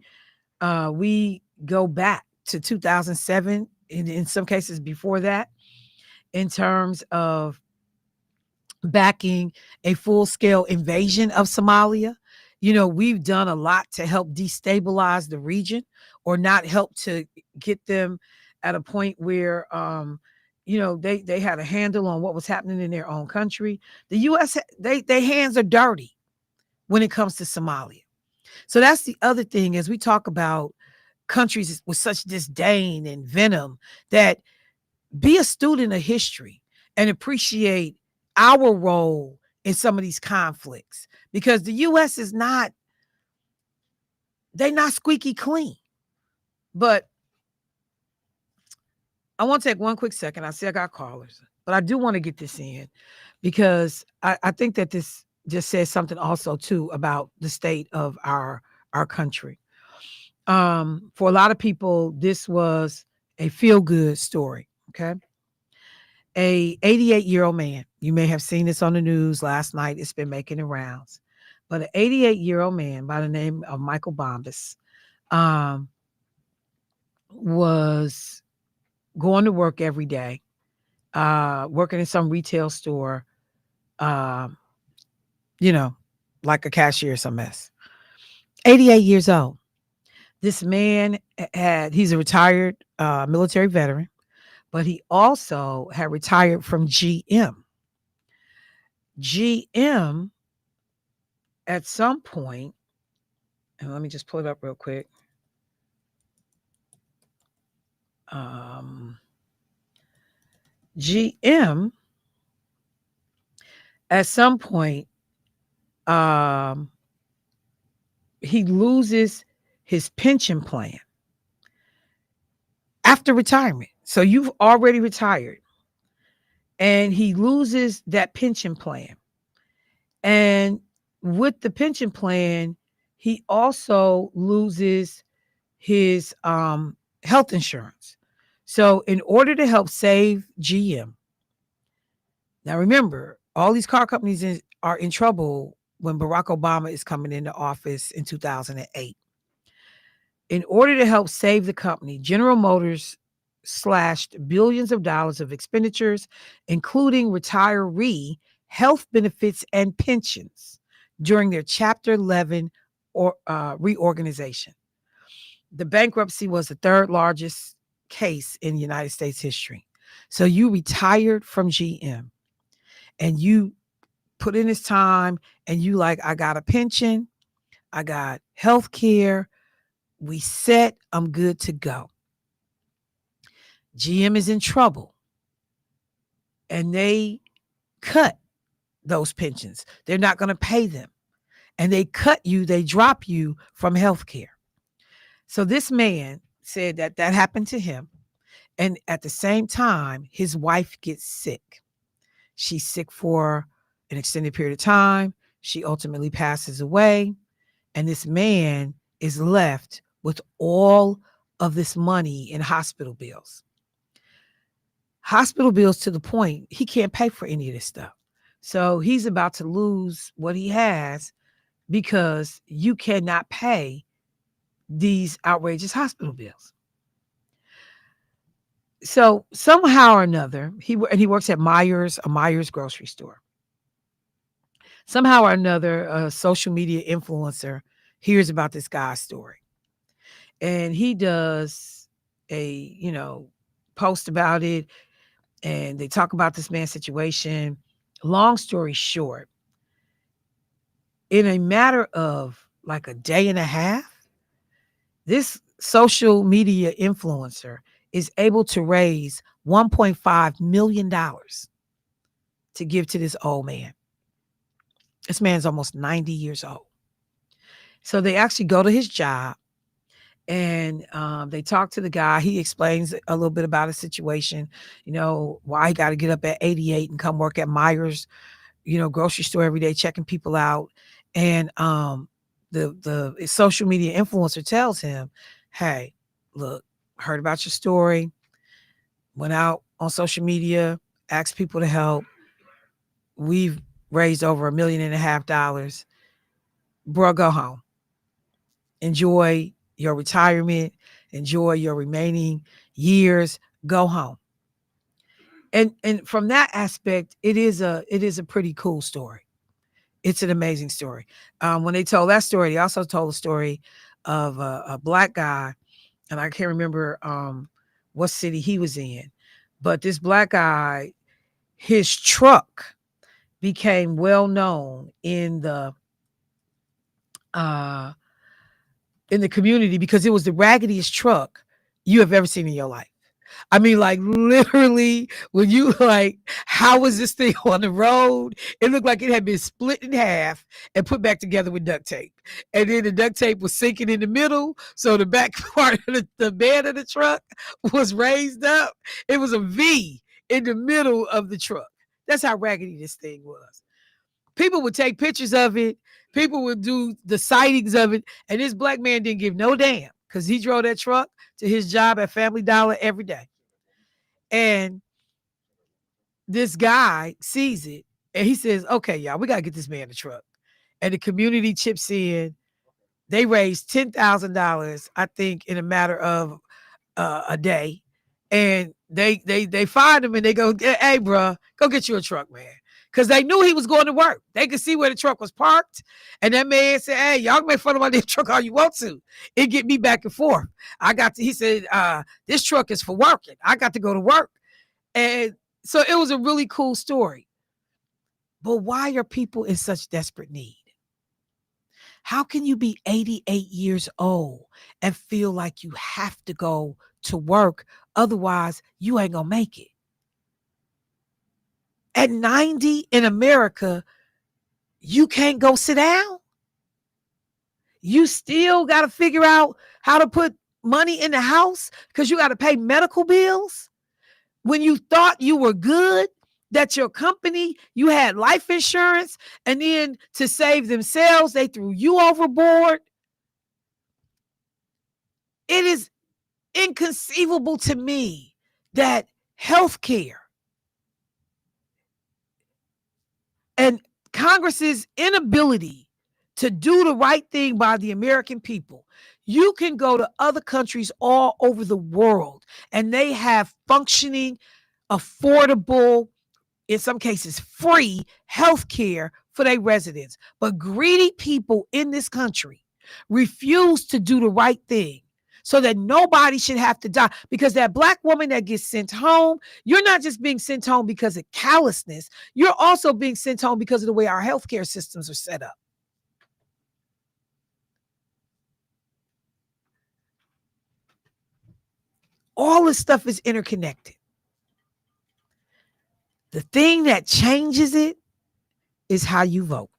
We go back to 2007, in some cases before that, in terms of backing a full-scale invasion of Somalia. We've done a lot to help destabilize the region, or not help to get them at a point where they had a handle on what was happening in their own country. The US, their hands are dirty when it comes to Somalia. So that's the other thing, as we talk about countries with such disdain and venom, that be a student of history and appreciate our role in some of these conflicts, because the US is they're not squeaky clean. But I want to take one quick second. I see I got callers, but I do want to get this in, because I think that this just says something also too about the state of our country. For a lot of people, this was a feel-good story. Okay. A 88-year-old man, you may have seen this on the news last night. It's been making the rounds. But an 88-year-old man by the name of Michael Bombas was going to work every day, working in some retail store, like a cashier, some mess. 88 years old. This man he's a retired military veteran, but he also had retired from GM. GM at some point, and let me just pull it up real quick. GM at some point, he loses his pension plan after retirement. So you've already retired, and he loses that pension plan. And with the pension plan, he also loses his health insurance. So in order to help save GM, now remember, all these car companies are in trouble when Barack Obama is coming into office in 2008. In order to help save the company, General Motors slashed billions of dollars of expenditures, including retiree health benefits and pensions, during their Chapter 11 reorganization. The bankruptcy was the third largest case in United States history. So you retired from GM, and you put in this time, and you I got a pension, I got health care, we set, I'm good to go. GM is in trouble, and they cut those pensions. They're not going to pay them. And they they drop you from health care. So this man said that happened to him. And at the same time, his wife gets sick. She's sick for an extended period of time. She ultimately passes away. And this man is left with all of this money in hospital bills. hospital bills to the point he can't pay for any of this stuff. So he's about to lose what he has because you cannot pay these outrageous hospital bills. So somehow or another, he works at a Myers grocery store. Somehow or another, a social media influencer hears about this guy's story, and he does a post about it, and they talk about this man's situation. Long story short, in a matter of like a day and a half, this social media influencer is able to raise $1.5 million to give to this old man. This man's almost 90 years old. So they actually go to his job, and they talk to the guy. He explains a little bit about his situation, why he got to get up at 88 and come work at Myers, grocery store every day, checking people out. And the social media influencer tells him, hey, look, heard about your story, went out on social media, asked people to help. We've raised over $1.5 million. Bro, go home. Enjoy your retirement. Enjoy your remaining years. Go home. And from that aspect, it is a pretty cool story. It's an amazing story. When they told that story, they also told a story of a black guy, and I can't remember what city he was in, but this black guy, his truck became well known in the community because it was the raggediest truck you have ever seen in your life. I mean, like literally, when you like, how was this thing on the road? It looked like it had been split in half and put back together with duct tape. And then the duct tape was sinking in the middle. So the back part of the bed of the truck was raised up. It was a V in the middle of the truck. That's how raggedy this thing was. People would take pictures of it. People would do the sightings of it. And this black man didn't give no damn because he drove that truck to his job at Family Dollar every day. And this guy sees it and he says, okay, y'all, we got to get this man a truck. And the community chips in. They raised $10,000, I think, in a matter of a day. And they find him and they go, hey, bro, go get you a truck, man. Because they knew he was going to work. They could see where the truck was parked. And that man said, hey, y'all can make fun of my damn truck all you want to. It get me back and forth. He said, this truck is for working. I got to go to work. And so it was a really cool story. But why are people in such desperate need? How can you be 88 years old and feel like you have to go to work? Otherwise, you ain't going to make it. At 90 in America, you can't go sit down. You still got to figure out how to put money in the house because you got to pay medical bills. When you thought you were good, that your company, you had life insurance, and then to save themselves, they threw you overboard. It is inconceivable to me that healthcare and Congress's inability to do the right thing by the American people. You can go to other countries all over the world and they have functioning, affordable, in some cases free health care for their residents. But greedy people in this country refuse to do the right thing so that nobody should have to die. Because that black woman that gets sent home, you're not just being sent home because of callousness. You're also being sent home because of the way our healthcare systems are set up. All this stuff is interconnected. The thing that changes it is how you vote,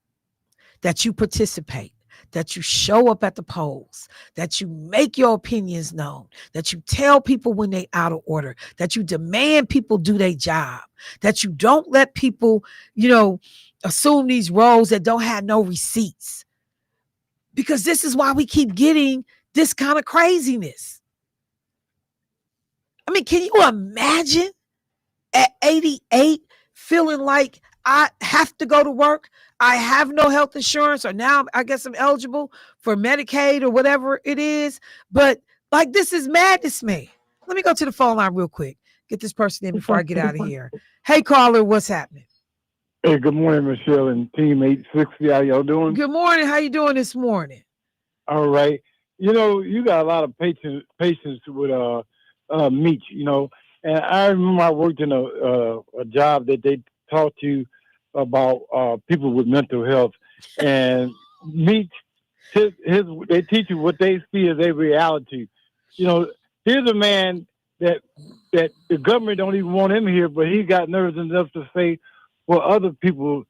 that you participate, that you show up at the polls, that you make your opinions known, that you tell people when they out of order, that you demand people do their job, that you don't let people, assume these roles that don't have no receipts. Because this is why we keep getting this kind of craziness. I mean, can you imagine at 88 feeling like I have to go to work. I have no health insurance, or now I guess I'm eligible for Medicaid or whatever it is. But like, this is madness, man. Let me go to the phone line real quick. Get this person in before I get out of here. Hey, caller, what's happening? Hey, good morning, Michelle and Team 860. How y'all doing? Good morning. How you doing this morning? All right. You know, you got a lot of patience with Meech, you know. And I remember I worked in a job that they taught you about people with mental health. And Meech, they teach you what they see as a reality. You know, here's a man that the government don't even want him here, but he got nerves enough to say, well, other people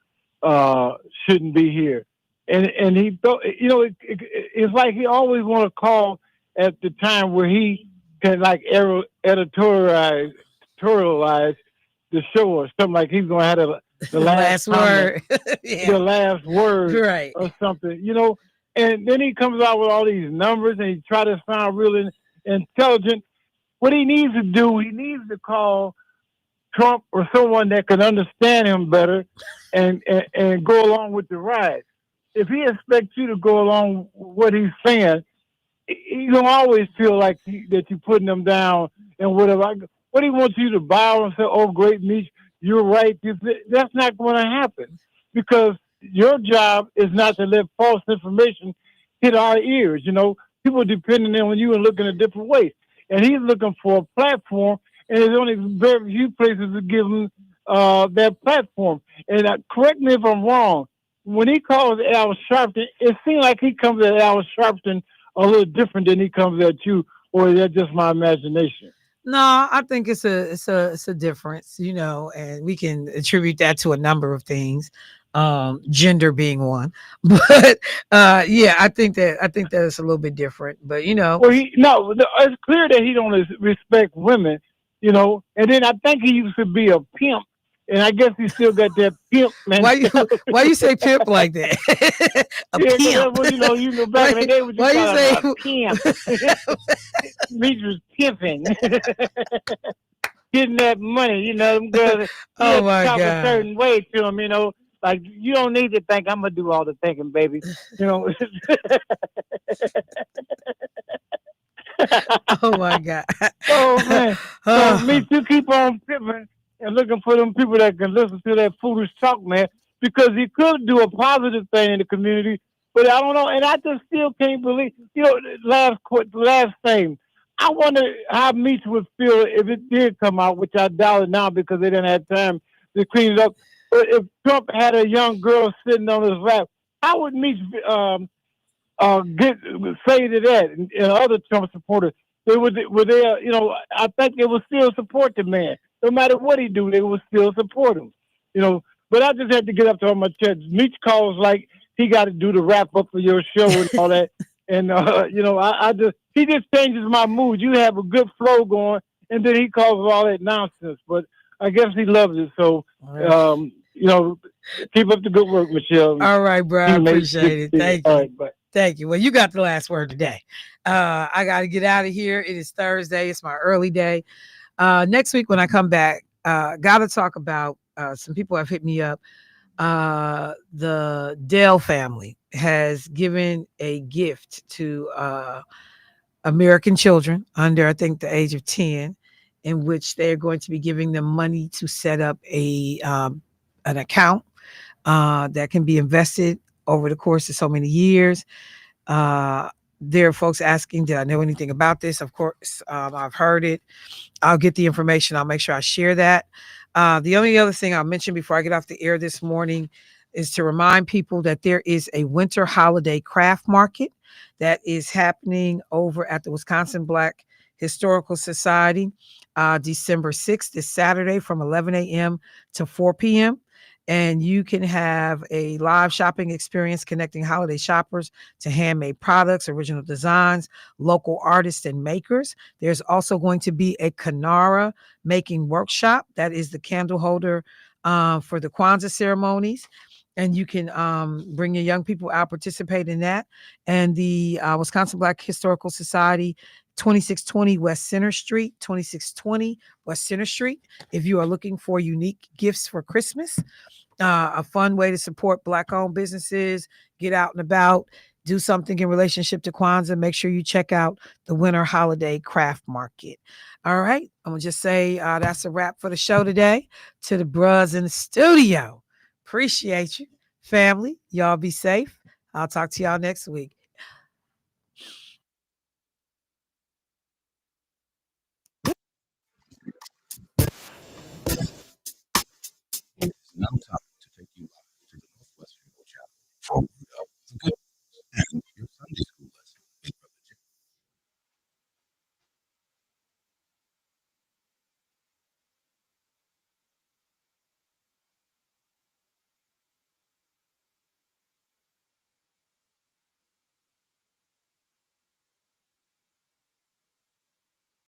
shouldn't be here. And he thought, you know, it's like he always want to call at the time where he can like editorialize the show or something, like he's going to have the last word. Yeah. The last word, right, or something, you know. And then he comes out with all these numbers and he try to sound really intelligent. What he needs to do, he needs to call Trump or someone that can understand him better and go along with the ride. If he expects you to go along with what he's saying, you don't always feel like that you're putting him down and whatever. What he wants you to bow and say, oh, great Meech, you're right. That's not going to happen, because your job is not to let false information hit our ears. You know, people are depending on you and looking at different ways. And he's looking for a platform, and there's only very few places to give him that platform. And correct me if I'm wrong, when he calls Al Sharpton, it seems like he comes at Al Sharpton a little different than he comes at you, or is that just my imagination? No, I think it's a difference, you know, and we can attribute that to a number of things, gender being one. But yeah, I think that it's a little bit different. But you know, well, it's clear that he don't respect women, you know. And then I think he used to be a pimp, and I guess he still got that pimp mentality. Why you say pimp like that? Pimp. Well, you know, back in the day, what you call a pimp. Meech was pimping, getting that money. You know, them girls. Oh my talk God. a certain way to him. You know, like you don't need to think I'm gonna do all the thinking, baby. You know. Oh my God. Oh man. So Meech, you keep on pimping and looking for them people that can listen to that foolish talk, man, because he could do a positive thing in the community, but I don't know, and I just still can't believe, you know, last thing, I wonder how Meech would feel if it did come out, which I doubt it now because they didn't have time to clean it up, but if Trump had a young girl sitting on his lap, how would Meech say to that and other Trump supporters? They would you know, I think they would still support the man. No matter what he do, they will still support him. You know, but I just had to get up to my chest. Meech calls like he got to do the wrap up for your show and all that. And you know, he just changes my mood. You have a good flow going, and then he calls all that nonsense. But I guess he loves it. So you know, keep up the good work, Michelle. All right, bro. I appreciate it. Thank you. All right, bye. Thank you. Well, you got the last word today. I got to get out of here. It is Thursday. It's my early day. Next week when I come back, got to talk about some people have hit me up. The Dell family has given a gift to American children under, I think, the age of 10, in which they're going to be giving them money to set up an account that can be invested over the course of so many years. There are folks asking, did I know anything about this? Of course, I've heard it. I'll get the information. I'll make sure I share that. The only other thing I'll mention before I get off the air this morning is to remind people that there is a winter holiday craft market that is happening over at the Wisconsin Black Historical Society, December 6th, this Saturday from 11 a.m. to 4 p.m. And you can have a live shopping experience connecting holiday shoppers to handmade products, original designs, local artists and makers. There's also going to be a Kanara making workshop. That is the candle holder for the Kwanzaa ceremonies. And you can bring your young people out, participate in that. And the Wisconsin Black Historical Society 2620 West Center Street, 2620 West Center Street. If you are looking for unique gifts for Christmas, a fun way to support Black-owned businesses, get out and about, do something in relationship to Kwanzaa, make sure you check out the Winter Holiday Craft Market. All right. I'm going to just say that's a wrap for the show today. To the bros in the studio, appreciate you. Family, y'all be safe. I'll talk to y'all next week. No time.